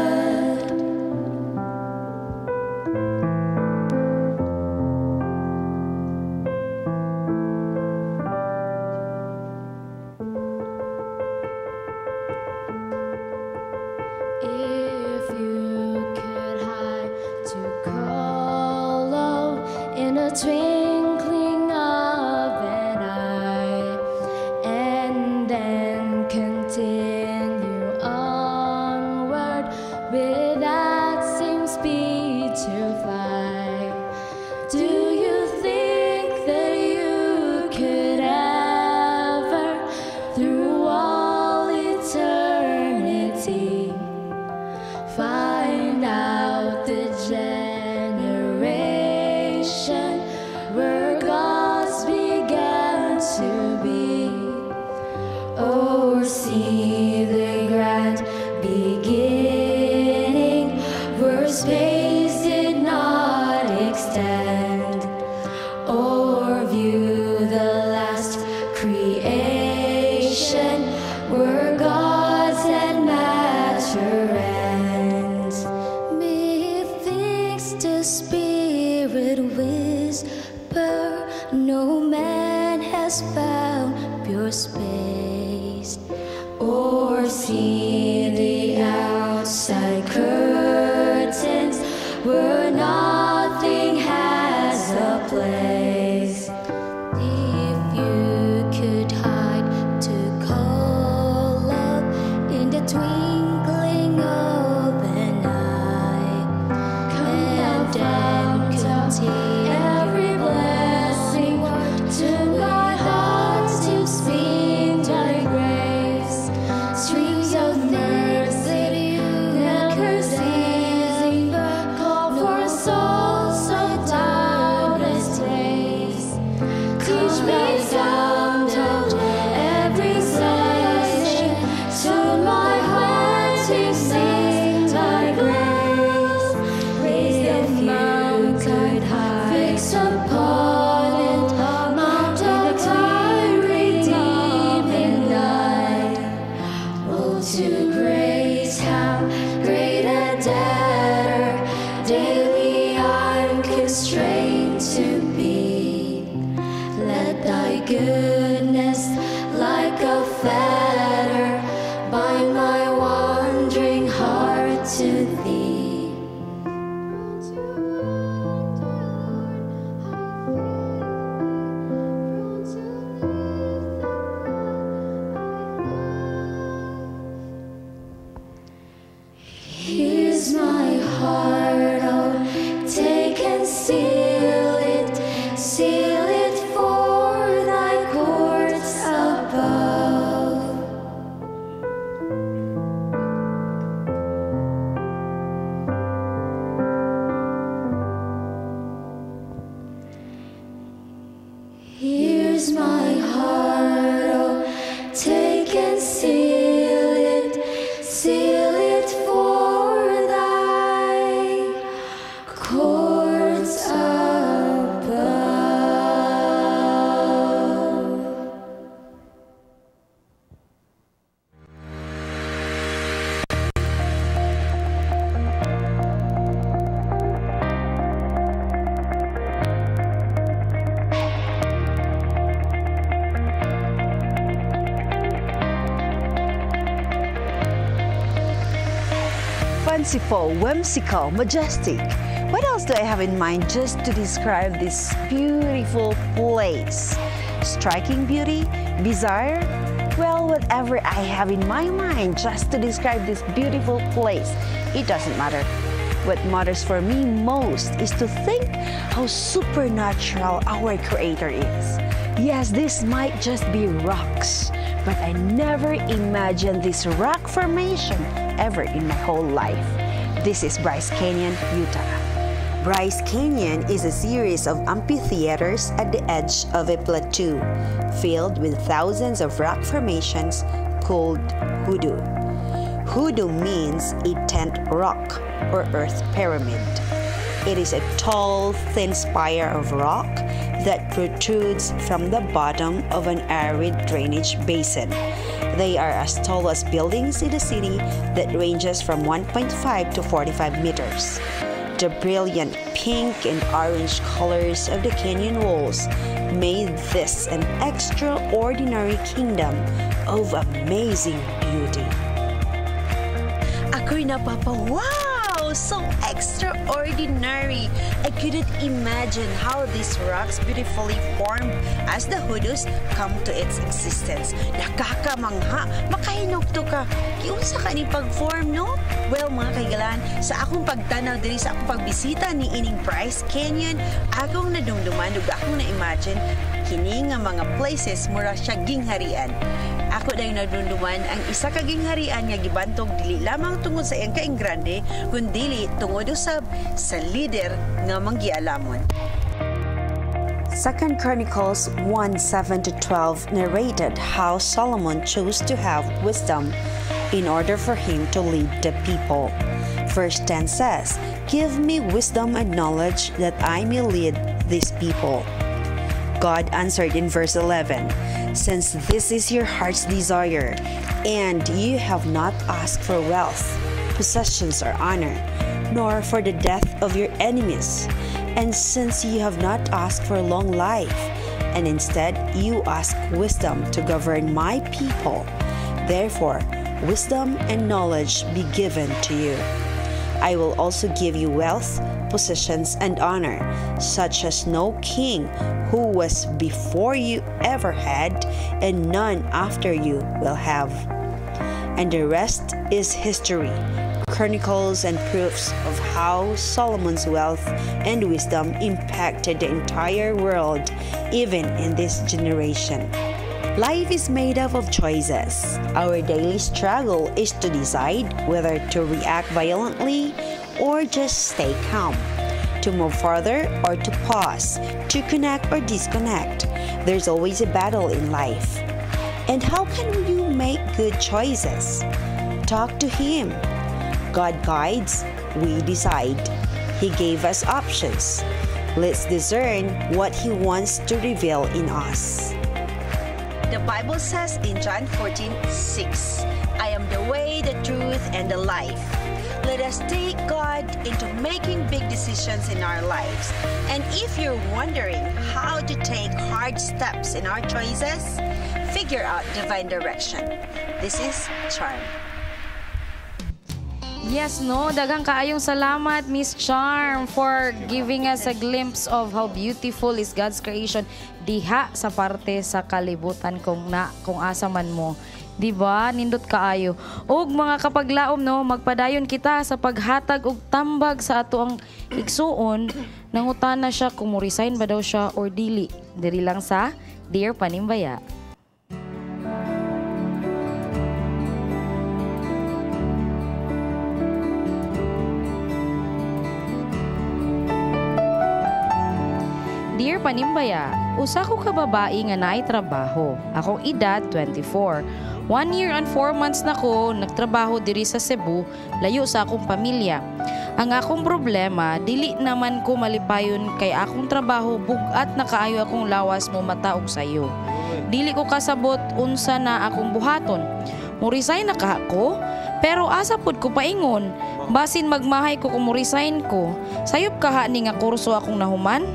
If you could hide to call love in a twinkling of an eye, and then continue onward with that same speed to fly, do you think that you could ever, through all eternity, find out the generation where gods began to be, or see the grand beginning where space did not extend, or view the last creation where gods and matter ends? Methinks the spirit whisper, no man has found pure space, or see the outside curtains where nothing has a place. If you could hide to call love in the twinkling of an eye, and then continue every blessing to my heart to speak thy grace. Streams of mercy never ceasing, call for souls so darkness days. Teach me sound of every blessing, tune my heart to sing thy grace. Raise the mountain high, fix upon it Mount of thy redeeming light. Oh, to grace, how great a debtor daily I'm constrained to be. Let thy goodness, like a fetter, bind my wandering heart to thee. Here's my heart, oh, take and seal it for thy courts above. Here's my heart, oh, take and seal it for thy courts above. Fanciful, whimsical, majestic. What else do I have in mind just to describe this beautiful place? Striking beauty? Bizarre? Well, whatever I have in my mind just to describe this beautiful place, it doesn't matter. What matters for me most is to think how supernatural our Creator is. Yes, this might just be rocks, but I never imagined this rock formation ever in my whole life. This is Bryce Canyon, Utah. Bryce Canyon is a series of amphitheaters at the edge of a plateau, filled with thousands of rock formations called hoodoo. Hoodoo means a tent rock or earth pyramid. It is a tall, thin spire of rock that protrudes from the bottom of an arid drainage basin. They are as tall as buildings in the city that ranges from 1.5 to 45 meters. The brilliant pink and orange colors of the canyon walls made this an extraordinary kingdom of amazing beauty. Ako'y wow! So extraordinary! I couldn't imagine how these rocks beautifully formed as the hoodoos come to its existence. Nakakamangha! Makahinugto ka! Kiunsa ka ni pag-form, no? Well, mga kaigalan, sa akong pagtanaw diri sa akong pagbisita ni ining Bryce Canyon, akong nadumduman ug akong na-imagine kini nga mga places mura siya gingharian. Ako dahil nadunduman ang isa ka gingharian nga gibantog dili lamang tungod sa iyang kaingrande, kundi tungod usab sa leader nga manggialamon. 2 Chronicles 1:7-12 narrated how Solomon chose to have wisdom in order for him to lead the people. Verse 10 says, "Give me wisdom and knowledge that I may lead these people." God answered in verse 11, "Since this is your heart's desire, and you have not asked for wealth, possessions, or honor, nor for the death of your enemies, and since you have not asked for long life, and instead you ask wisdom to govern my people, therefore wisdom and knowledge be given to you. I will also give you wealth, possessions, and honor, such as no king who was before you ever had, and none after you will have." And the rest is history, chronicles and proofs of how Solomon's wealth and wisdom impacted the entire world, even in this generation. Life is made up of choices. Our daily struggle is to decide whether to react violently or just stay calm, to move further or to pause, to connect or disconnect. There's always a battle in life. And how can you make good choices? Talk to Him. God guides, we decide. He gave us options. Let's discern what He wants to reveal in us. The Bible says in John 14:6, "I am the way, the truth, and the life." Let us take God into making big decisions in our lives. And if you're wondering how to take hard steps in our choices, figure out divine direction. This is Charm. Yes, no. Daghang kaayong salamat, Miss Charm, for giving us a glimpse of how beautiful is God's creation diha sa parte sa kalibutan kung asa man mo. Diba? Nindot kaayo. Og mga kapaglaom, no, magpadayon kita sa paghatag og tambag sa ato ang igsuon. Nangutana siya kung mo resign ba daw siya or dili. Diri lang sa Dear Panimbaya. Dear Panimbaya, usa ko ka babae nga naay trabaho. Akong edad 24. 1 year and 4 months na ko nagtrabaho diri sa Cebu, layo sa akong pamilya. Ang akong problema, dili naman ko malipayon kay akong trabaho bugat na kaayo akong lawas mo mataog sayo. Dili ko kasabot unsa na akong buhaton. Mo resign na ka ko, pero asa pud ko paingon. Basin magmahay ko kung mo resign ko. Sayop kaha ni nga kurso akong nahuman.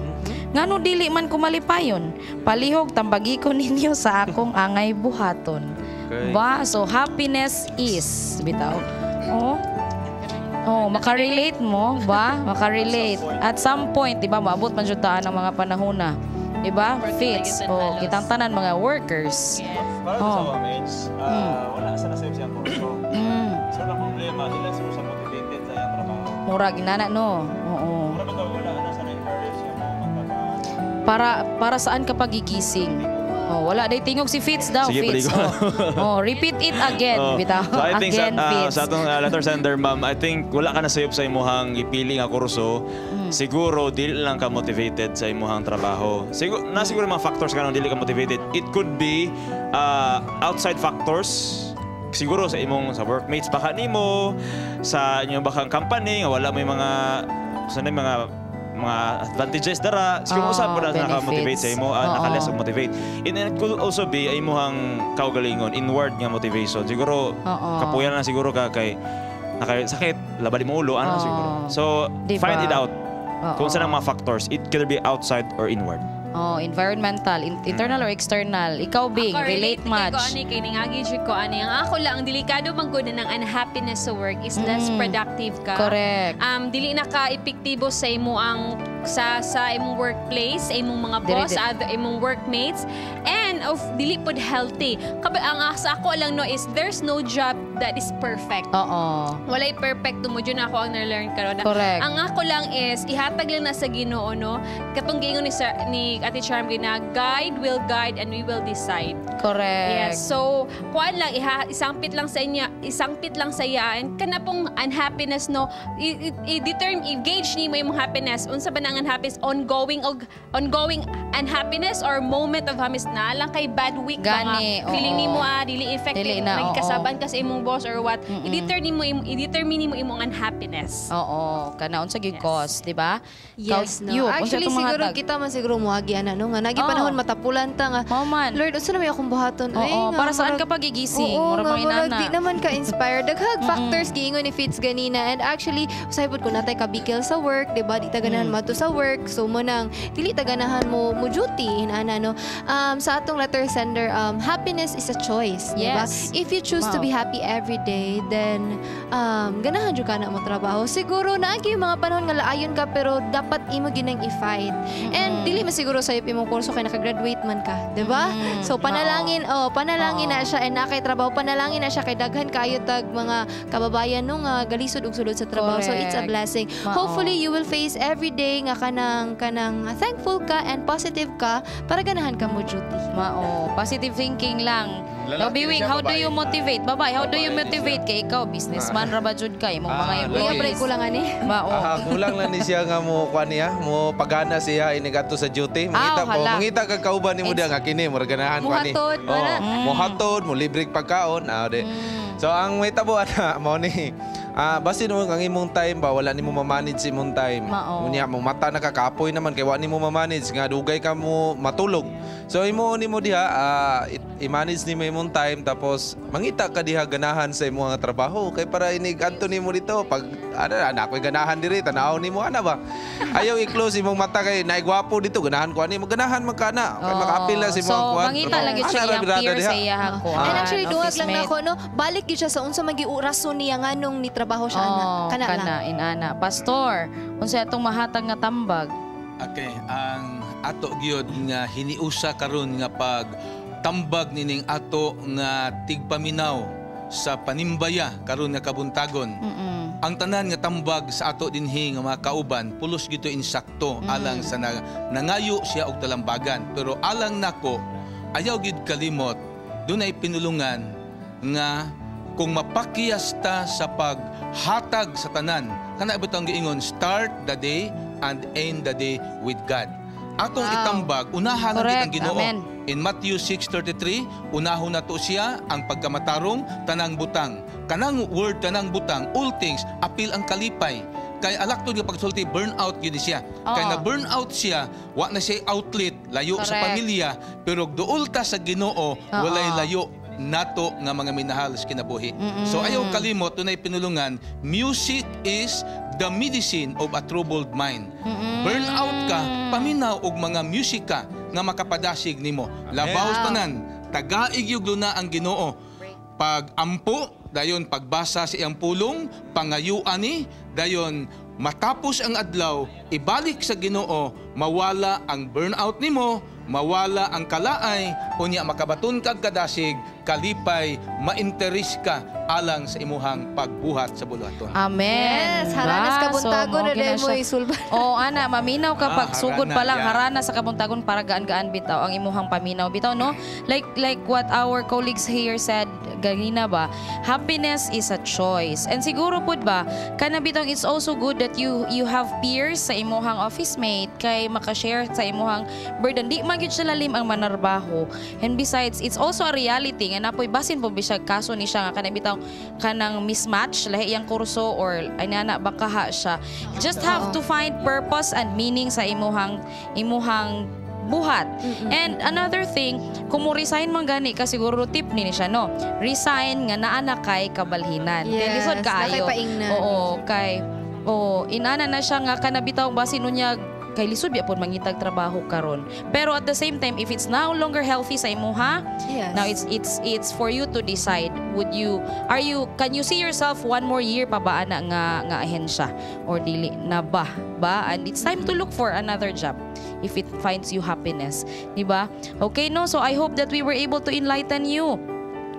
Ngano dili man ko malipayon, palihog tambagi ko ninyo sa akong angay buhaton. Okay. Ba, so happiness is bitaw. Oh. Oh, makarelate mo ba? Makarelate. At some point, di ba, maabot man jud taan ang mga panahon na. Di ba? Fits. Oh, kitang tanan mga workers. Para sa mates, wala sa nasayop siyang kurso. So, na problema, ilan sila sa motivated sa iyang trabaho? Murag ginana, no? Oo. Mura ba wala na sa na-encourage siya mo magtrabaho? Para saan ka pagigising? Oh, wala day tingog si Fitz daw. Sige, Fitz. Oh, repeat it again. Bitaw. So I think again, Fitz. sa atong letter sender, ma'am, I think wala ka na sayop sa imuhang ipili nga kurso. Siguro dili lang ka motivated sa imuhang trabaho. Siguro mga factors ka nang dili ka motivated. It could be outside factors. Siguro sa imong sa workmates baka nimo, sa inyong bakang company nga wala may mga advantages dara. Siguro usab pa na naka-motivate sa imo, naka-less of motivate. And it could also be ay imuhang kaugalingon, inward nga motivation. Siguro kapuyan na siguro ka kay sakit, labali mo ulo, ano siguro. So find it out. Kung saan ang mga factors, it could be outside or inward. Oh, environmental, internal or external. Ikaw bing, relate much. Ako ani kay ningagi jud ko ani ang ako lang ang delikado man gud ng unhappiness sa work is less productive ka. Correct. Dili na ka epektibo sa imo ang sa imong workplace, sa imong mga boss, sa imong workmates, and of dili pod healthy. Ang sa ako lang no is there's no job that is perfect. Walay perfect mo jud ako ang na-learn karon. Correct. Ang ako lang is ihatag lang na sa Ginoo no. Katong giingon ni Ate Charm gina, guide will guide and we will decide. Correct. Yes. So, kuan lang isangpit lang sa iya and kana pong unhappiness no, i-gauge ni mo imong happiness. Unsa ba nang unhappiness? Ongoing unhappiness or moment of happiness na lang kay bad week gani, feeling nimo dili effective nagkasaban ka sa imong boss or what. I-determine mo imong unhappiness. Oo, kana unsa gyud cause, di ba? Yes, no. Actually siguro kita man siguro muagi ana no nga nagi panahon matapulan ta nga. Lord, unsa na may akong buhaton? Para saan ka pagigising? Murag di naman ka inspired. Daghang factors giingon ni Fitz ganina and actually usahipod ko natay kabikil sa work, di ba? Di ta ganahan mato sa work. So mo nang dili ta ganahan mo duty inana no. Sa atong letter sender, happiness is a choice, di ba? If you choose to be happy every day, then ganahan jud ka na mo trabaho. Siguro naagi yung mga panahon nga laayon ka pero dapat imo ginang i-fight. And dili man siguro sa imong kurso kay naka-graduate man ka, di ba? So panalangin na siya and nakay trabaho, panalangin na siya kay daghan kayo tag mga kababayan no nga galisod ug sulod sa trabaho. So it's a blessing. Hopefully you will face every day nga kanang thankful ka and positive ka para ganahan ka mo duty. Positive thinking lang. Biwing, how do you motivate? Babae, how do you motivate? Kay ikaw, businessman, rabajud ka, imong mga employees. Break ko lang ani. Kulang lang ni siya nga mo kaniya, mo pagana siya inigadto sa duty. Mangita ka kauban nimo diha nga kini mo ganahan kani. Mo hatod, mo libre pagkaon. So ang may tabo ana mo ni basin mo ang imong time ba wala nimo ma-manage imong time. Unya mo mata nakakapoy naman kay wa nimo ma-manage nga dugay ka mo matulog. So imo nimo diha i-manage nimo imong time tapos mangita ka diha ganahan sa imong trabaho kay para inigadto nimo dito pag ako'y ganahan diri tanaw nimo ana ba. Ayaw i-close imong mata kay naigwapo dito ganahan ko ani maganahan man kana kay makaapil na si imong kwan. So mangita lagi siya yung peer sa iya ko. And actually duwag lang nako no balik gyud siya sa unsa magi rason niya nganong ni trabaho siya kana inana. Pastor, unsa atong mahatag nga tambag? Okay, ang ato gyud nga hiniusa karon nga pag tambag nining ato nga tigpaminaw sa Panimbaya karon nga Kabuntagon. Ang tanan nga tambag sa ato dinhi nga mga kauban pulos gito insakto alang sa nangayo siya og talambagan pero alang nako ayaw gid kalimot dunay pinulungan nga kung mapakiyas ta sa paghatag sa tanan kana ibutang giingon start the day and end the day with God. Atong itambag unahan ang Ginoo. In Matthew 6:33 unahon nato siya ang pagkamatarong tanang butang. Kanang word tanang butang all things apil ang kalipay. Kay alaktod nga pagsulti burnout gyud siya. Kay na burnout siya wa na siya outlet layo sa pamilya pero duol ta sa Ginoo walay layo nato nga mga minahal sa kinabuhi. So ayaw kalimot dunay pinulungan music is the medicine of a troubled mind. Burnout ka paminaw og mga musika nga makapadasig nimo. Labaw tanan tagaig yug luna ang Ginoo. Pag ampo dayon pagbasa sa iyang pulong, pangayuan ni, dayon matapos ang adlaw, ibalik sa Ginoo, mawala ang burnout nimo, mawala ang kalaay, unya makabaton kag kadasig, kalipay, ma-interes ka alang sa imuhang pagbuhat sa bulaton. Amen. Yes, haranas Kabuntagon na dahil mo siya. isulban. Oo, ana, maminaw kapag sugod harana, pa lang, yeah. harana sa Kabuntagon para gaan-gaan bitaw ang imuhang paminaw bitaw, no? Like what our colleagues here said ganina ba, happiness is a choice. And siguro pud ba, kana bitong it's also good that you have peers sa imuhang office mate kay makashare sa imuhang burden. Di man gyud siya lalim ang manarbaho. And besides, it's also a reality nga napoy basin po bisag kaso ni siya nga kana bitong kanang mismatch lahi iyang kurso or ana bakaha siya. Just have to find purpose and meaning sa imuhang buhat. And another thing, kung mo resign man gani ka siguro tip ni siya, no? Resign nga naa na kay kabalhinan. Kay lisod kaayo. Oo, kay inana na siya nga kanabitaw basin unya kay lisod biya pod mangitag trabaho karon. Pero at the same time, if it's no longer healthy sa imuha, now it's for you to decide. Can you see yourself one more year pa ba ana nga ahensya or dili na ba? And it's time to look for another job if it finds you happiness, di ba? Okay, no? So I hope that we were able to enlighten you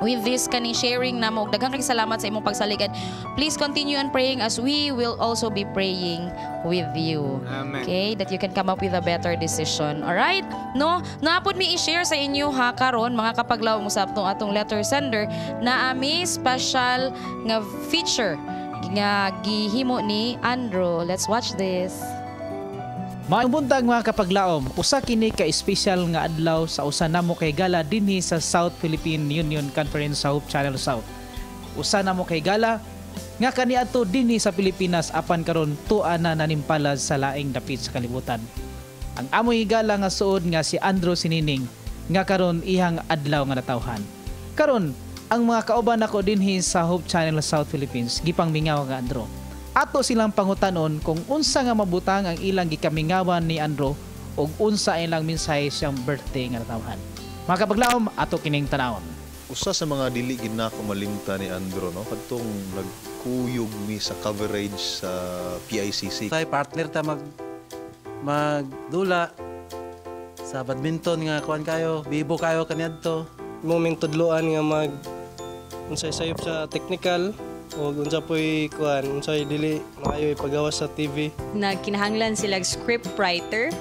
with this kaning sharing na mo. Daghang kay salamat sa imong pagsaligan. Please continue on praying as we will also be praying with you. Amen. Okay, that you can come up with a better decision. All right? No, naapod mi i-share sa inyo ha karon mga kapaglaw mo sa atong letter sender na ami special nga feature nga gihimo ni Andrew. Let's watch this. Maayong buntag mga kapaglaom, usa kini ka espesyal nga adlaw sa usa namo kay gala dinhi sa South Philippine Union Conference sa Hope Channel South. Usa namo kay gala nga kaniadto dinhi sa Pilipinas apan karon tuwa na nanimpalad sa laing dapit sa kalibutan. Ang amoy higala nga suod nga si Andrew Sinining nga karon ihang adlaw nga natawhan. Karon ang mga kauban nako dinhi sa Hope Channel South Philippines gipangmingaw nga Andrew. Ato silang pangutanon kung unsa nga mabutang ang ilang gikamingawan ni Andrew ug unsa ilang mensahe siyang birthday nga natawhan. Mga kapaglaom, ato kining tanawon. Usa sa mga dili gid nako malimta ni Andrew, no, kadtong nagkuyog mi sa coverage sa PICC. Tay partner ta magdula sa badminton nga kuan kayo, bibo kayo kaniadto. Moming tudloan nga unsay sayop sa technical o unsa po'y kuan, unsay dili maayo ipagawas sa TV. Nagkinahanglan sila script writer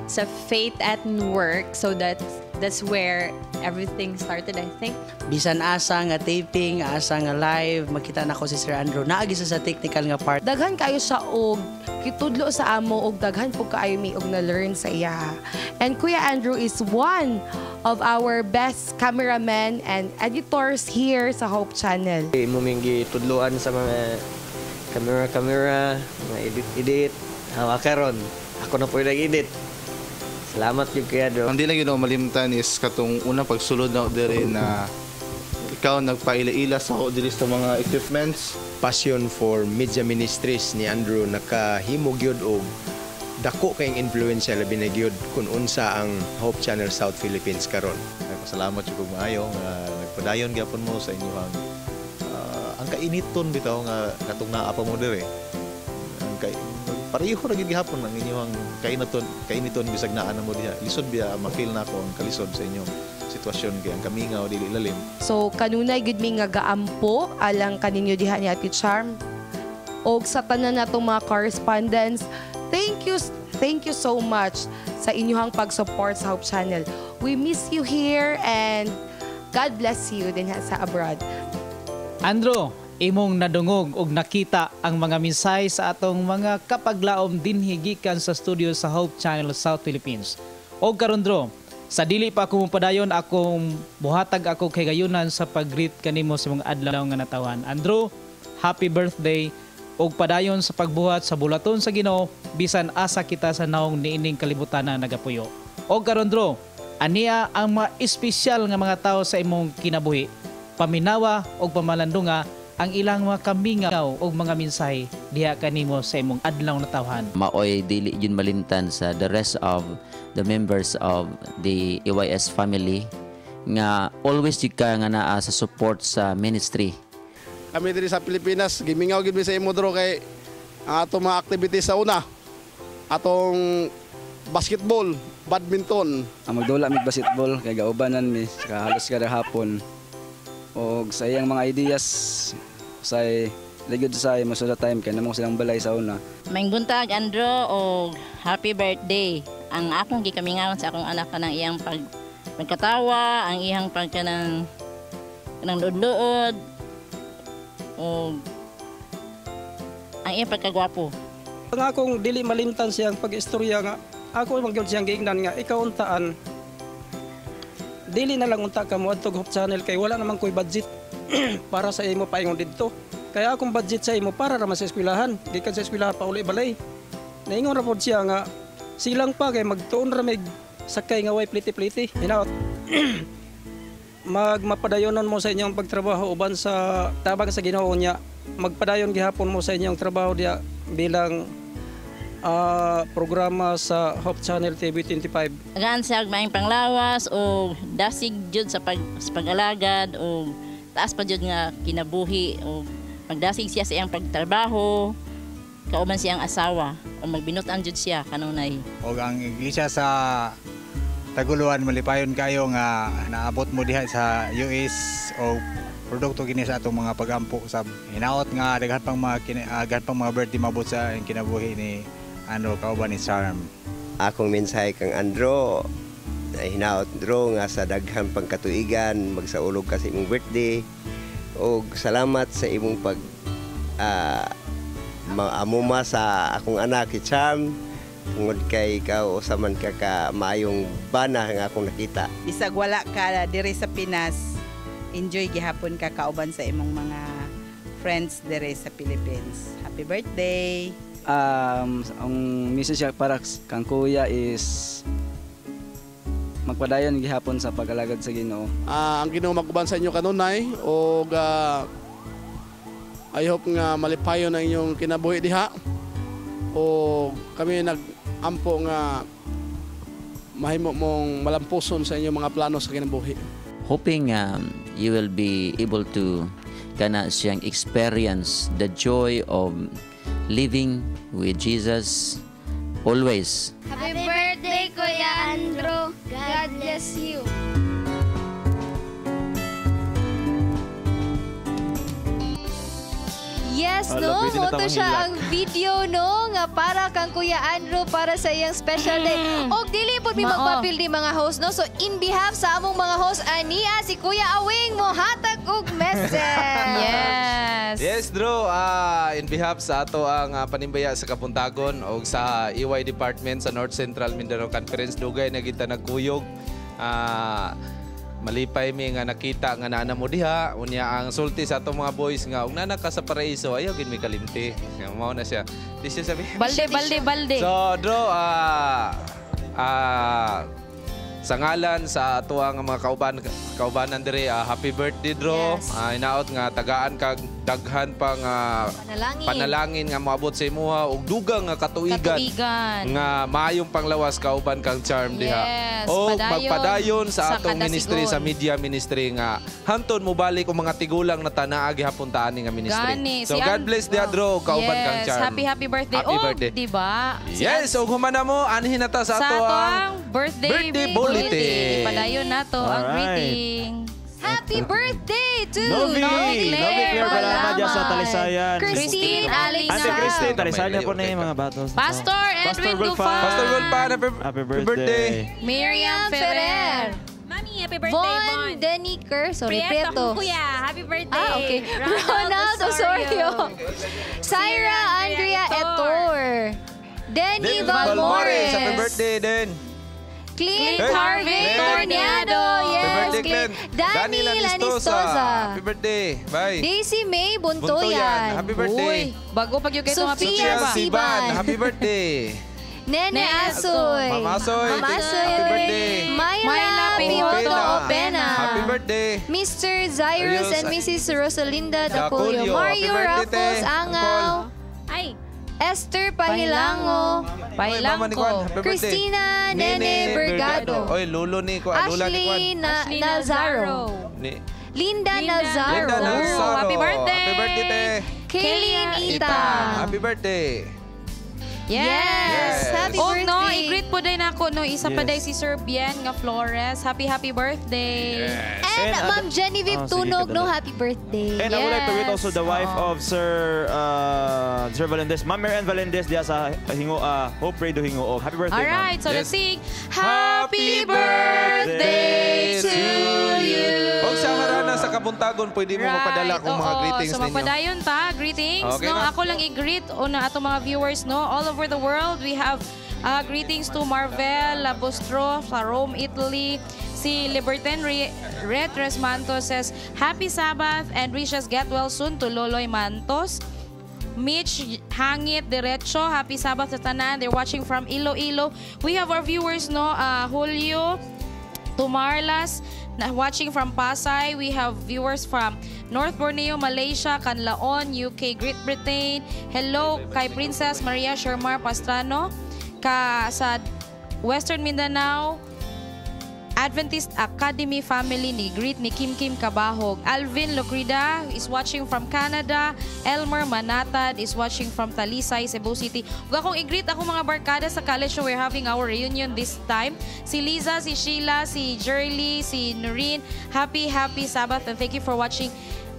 sa Faith at Work, so that's where everything started, I think. Bisan asa nga taping, asa nga live, makita na ko si Sir Andrew. Naagi sa technical nga part. Daghan kayo sa og kitudlo sa amo og daghan po kayo mi og na-learn sa iya. And Kuya Andrew is one of our best cameramen and editors here sa Hope Channel. Mumingi tudloan sa mga camera, mga edit. Hawa karon, ako na po yung nag-edit. Salamat yung kaya do. Ang di lang yun malimtan is katong unang pagsulod na diri na ikaw nagpaila-ila sa diri sa mga equipments. Passion for media ministries ni Andrew nakahimog yun og dako kayong influensya labi na gyud kung unsa ang Hope Channel South Philippines karon. Salamat jud maayo nga nagpadayon gyapon mo sa inyong ang kainiton bitaw nga katong naa pa mo diri. Ang pareho ra gyud gihapon ang inyong kainiton bisag naa na mo diha. Lisod biya ma-feel nako ang kalisod sa inyong sitwasyon kay ang kamingaw dili lalim. So kanunay gud mi nga gaampo alang kaninyo diha ni Ate Charm og sa tanan natong mga correspondents. Thank you so much sa inyong pag-support sa Hope Channel. We miss you here and God bless you din sa abroad. Andrew, imong nadungog og nakita ang mga mensahe sa atong mga kapaglaom dinhi gikan sa studio sa Hope Channel South Philippines. Og karon Andrew, sa dili pa ako mupadayon akong buhatag ako kay gayunan sa pag-greet kanimo sa mga adlaw nga natawan. Andrew, happy birthday og padayon sa pagbuhat sa bulaton sa Ginoo bisan asa kita sa naong niining kalibutan na nagapuyo. Og karon Andrew, aniya ang mga espesyal nga mga tawo sa imong kinabuhi. Paminawa og pamalandunga ang ilang mga kamingaw og mga mensahe diha kanimo sa imong adlaw na tawhan. Maoy dili yun malimtan sa the rest of the members of the EYS family nga always jud ka nga naa sa support sa ministry. kami diri sa Pilipinas, gimingaw gid mi sa imo dro kay ang atong mga activities sa una. Atong basketball, badminton. Ang magdula mig basketball kay gaubanan mi sa halos kada hapon. Og sa iyang mga ideas say ligod sa most of the time kay namong silang balay sa una. Maing buntag Andro og happy birthday. Ang akong gikamingawan sa akong anak kanang iyang pagkatawa, ang iyang kanang luod-luod o ang iyang pagkagwapo. Ang akong dili malimtan siyang pag-istorya nga ako magyud siyang giingnan nga ikaw untaan dili na lang unta ka mo adtog Hope Channel kay wala naman koy budget para sa imo paingon didto. Kaya akong budget sa imo para naman sa eskwelahan. Gikan sa eskwelahan pa uli balay. Naingon ra pod siya nga silang pa kay magtuon ra mig sakay nga way pliti-pliti. Hinaot. Mapadayonon mo sa inyong pagtrabaho uban sa tabang sa Ginoo niya. Magpadayon gihapon mo sa inyong trabaho diya bilang programa sa Hope Channel TV 25. Gaan siya maing panglawas o dasig jud sa pag-alagad o taas pa jud nga kinabuhi o magdasig siya sa iyang pagtrabaho, kauban siyang asawa o magbinutan jud siya kanunay. O ang iglesia sa Taguluan malipayon kayo nga naabot mo diha sa US o produkto kini sa atong mga pagampo sa hinaot nga daghan pang mga birthday mabot sa kinabuhi ni Andro kauban ni Charm. Akong mensahe kang Andro, hinaot Andro nga sa daghan pang katuigan magsaulog ka sa imong birthday. O salamat sa imong amuma sa akong anak si Charm. Tungod kay ikaw usaman ka maayong bana nga akong nakita. Bisag wala ka diri sa Pinas, enjoy gihapon ka kauban sa imong mga friends diri sa Philippines. Happy birthday! Ang message para kang kuya is magpadayon gihapon sa pag-alagad sa Ginoo. Ang Ginoo maguban sa inyo kanunay og I hope nga malipayon ang inyong kinabuhi diha. O kami nag-ampo nga mahimo mong malampuson sa inyong mga plano sa kinabuhi. Hoping you will be able to kana siyang experience the joy of living with Jesus always. Happy birthday, Kuya Andro. God bless you. Yes, no? Moto siya ang video, no? Nga para kang Kuya Andrew para sa iyang special day. Og dili po mi magpapildi mga host, no? So, in behalf sa among mga host, aniya si Kuya Awing mo hatag og message. Yes. Yes, Drew. In behalf sa ato ang Panimbaya sa Kabuntagon o sa EY Department sa North Central Mindanao Conference, dugay na kita nagkuyog. Malipay mi nga nakita nga nana mo diha unya ang sulti sa atong mga boys nga ug nana ka sa paraiso ayaw gid mi kalimti mao na siya di siya sabi balde so Drew sa ngalan sa ato ang mga kaubanan diri happy birthday Drew. Yes. Hinaot nga tagaan kag daghan pang panalangin nga moabot sa imuha ug dugang nga katuigan nga maayong panglawas kauban kang Charm diha. O magpadayon sa atong ministry sa media ministry nga hanton mo balik og mga tigulang na tanaa gihapon taani nga ministry. So God bless diha Drew kauban kang Charm. Happy birthday. Happy birthday. Di ba? Yes, ug humana mo anhin na ta sa ato ang birthday bulletin. Padayon nato ang greeting. Happy birthday to Novi Claire Balama dyan sa Talisayan. Christine Alisa. Ate Christine, Talisayan po na yung mga batos. Pastor Edwin Gulfan. Pastor Gulfan, happy birthday. Miriam Ferrer. Mami, happy birthday, Von Deniker. Sorry, Prieto. Kuya, happy birthday. Okay. Ronald Osorio. Syra Andrea Etor. Denny Valmores. Happy birthday, Den. Clint Harvey Torniado. Yes, Clint. Danny Lanistosa. Happy birthday. Bye. Daisy May Buntoyan. Happy birthday. Bago pag yung kayo Sofia Siban. Happy birthday. Nene Asoy. Mama Asoy. Happy birthday. Myla Pihoto Opena. Happy birthday. Mr. Zyrus and Mrs. Rosalinda Daculio. Mario Raffles Angaw. Ay. Esther Pahilango. Christina Nene Bergado. Oy, Lulo ni ko. Ashley Nazaro. Linda Nazaro. Happy birthday! Happy birthday, te! Kaylin Itang. Happy birthday! Yes! Happy Oh birthday. no, i-greet po din ako no, isa pa day si Sir Bien nga Flores. Happy birthday! And Ma'am Genevieve Tunog, no, happy birthday. And I would like to greet also the wife of Sir Valendes, Ma'am Marian Valendes diya sa Hope Radio Hinguog. Happy birthday, Alright, so let's sing Happy birthday to you! Huwag sa harana sa Kabuntagon, pwede mo mapadala kung mga greetings so ninyo. So mapadayon ta, greetings. Okay, no, na. ako lang i-greet na atong mga viewers no, all over the world. We have greetings to Marvel Labostro sa Rome, Italy. Si Liberten Retres Mantos says, Happy Sabbath and wishes get well soon to Loloy Mantos. Mitch Hangit Derecho, Happy Sabbath sa tanan. They're watching from Iloilo. We have our viewers no, Julio Tumarlas watching from Pasay. We have viewers from North Borneo, Malaysia, Canlaon, UK, Great Britain. Hello kay Princess Maria Shermar Pastrano sa Western Mindanao. Adventist Academy family ni greet ni Kim Kabahog. Alvin Locrida is watching from Canada. Elmer Manatad is watching from Talisay, Cebu City. Huwag akong i-greet ako mga barkada sa college, so we're having our reunion this time. Si Liza, si Sheila, si Jerly, si Noreen. Happy Sabbath and thank you for watching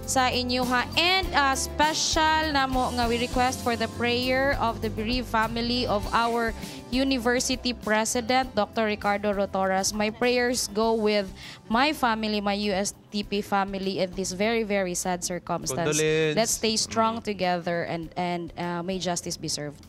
sa inyo ha. And special na mo nga we request for the prayer of the bereaved family of our University President, Dr. Ricardo Rotoras. My prayers go with my family, my USTP family in this very, very sad circumstance. Let's stay strong together and may justice be served.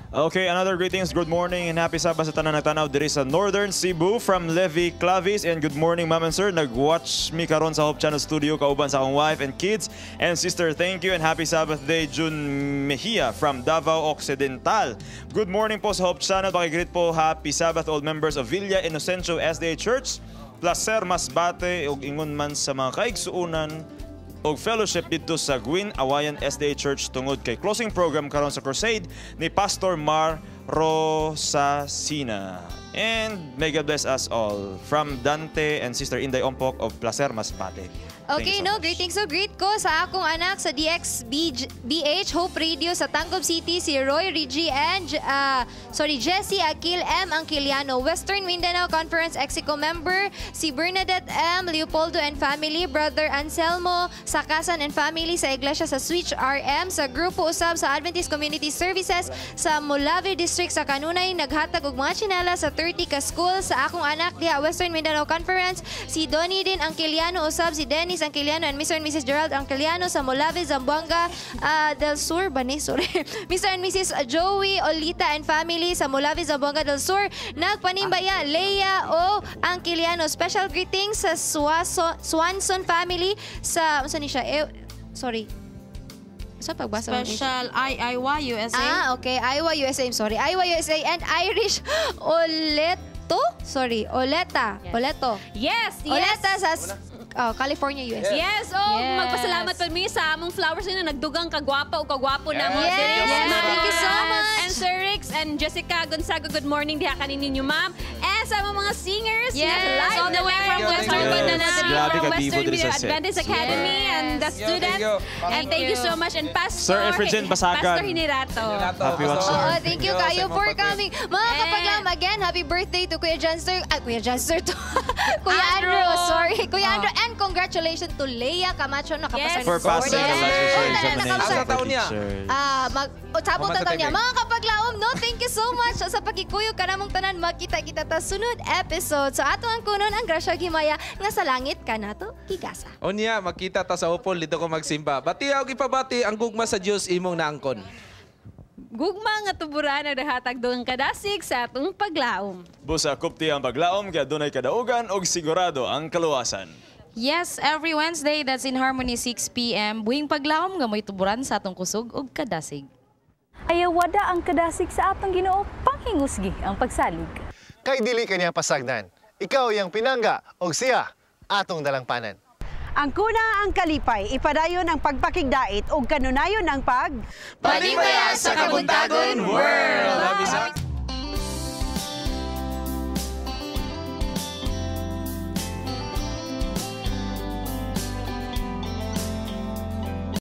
Okay, another greetings. Good morning and happy Sabbath sa tanan nagtanaw diri sa Northern Cebu from Levi Clavis. And good morning, ma'am and sir. Nag-watch mi karon sa Hope Channel Studio kauban sa akong wife and kids. And sister, thank you and happy Sabbath day, June Mejia from Davao Occidental. Good morning po sa Hope Channel. Pakigreet po happy Sabbath all members of Villa Inocencio SDA Church. Placer Masbate ug ingon man sa mga kaigsuunan og fellowship dito sa Guibencan SDA Church tungod kay closing program karon sa crusade ni Pastor Mar Rosasina. And may God bless us all from Dante and Sister Inday Ompok of Placer Masbate. Okay, no, greetings. So, greet ko sa akong anak sa DXBH Hope Radio sa Tanggob City, si Roy Rigi and, Jesse Akil M. Angkiliano, Western Mindanao Conference Exico member, si Bernadette M. Leopoldo and family, Brother Anselmo Sakasan and family sa Iglesia sa Switch RM, sa Grupo Usab sa Adventist Community Services sa Mulavi District sa Kanunay, naghatag og mga tsinela sa 30 ka school sa akong anak diha Western Mindanao Conference, si Donnie din Angkiliano Usab, si Dennis Angkiliano and Mr. and Mrs. Gerald Angkiliano sa Molavi, Zamboanga del Sur, Mr. and Mrs. Joey Olita and family sa Molavi, Zamboanga del Sur, Panimbaya, Leia O Angkiliano. Special greetings sa Swanson family sa, Special Iowa, USA. Okay. Iowa, USA. Iowa, USA and Irish Oleto. Yes. Oleta sa California, USA. Yes, magpasalamat pa mi sa among flowers na nagdugang kagwapo na mo. Yes. Thank you so much. And Sir Rix and Jessica Gonzaga, good morning diha kaninyo ma'am. And sa mga singers, live all the way from Western Adventist Academy and the students. And thank you so much. And Sir Ephraim Basagan. Pastor Hinirato. Happy watching. Thank you kayo for coming. Mga kapaglam, again, happy birthday to Kuya Janster. Kuya Andrew, sorry. Kuya Andrew, and congratulations to Leia Camacho nakapasa for passing Asa taon niya? Sabong taon niya. Mga kapaglaom, no, thank you so much sa pagkikuyog ka namong tanan. Magkita-kita ta sunod episode. So ato ang kunon ang grasya gimaya nga sa langit ka nato gigasa. Unya, makita ta sa upol dito ko magsimba. Bati og ipabati ang gugma sa Dios imong naangkon. Gugma nga tuburan naghatag doon kadasig sa atong paglaom. Busa kupti ang paglaom kaya dunay kadaugan og sigurado ang kaluwasan. Yes, every Wednesday, that's in Harmony 6 p.m. Buhing paglaom nga may tuburan sa atong kusog og kadasig. Ayaw wada ang kadasig sa atong Ginoo, panghingusgi ang pagsalig. Kay dili kaniya pasagdan. Ikaw yang pinangga og siya atong dalangpanan. Ang kuna ang kalipay, ipadayon ang pagpakigdait o kanunayon ang Panimbaya sa Kabuntagon World!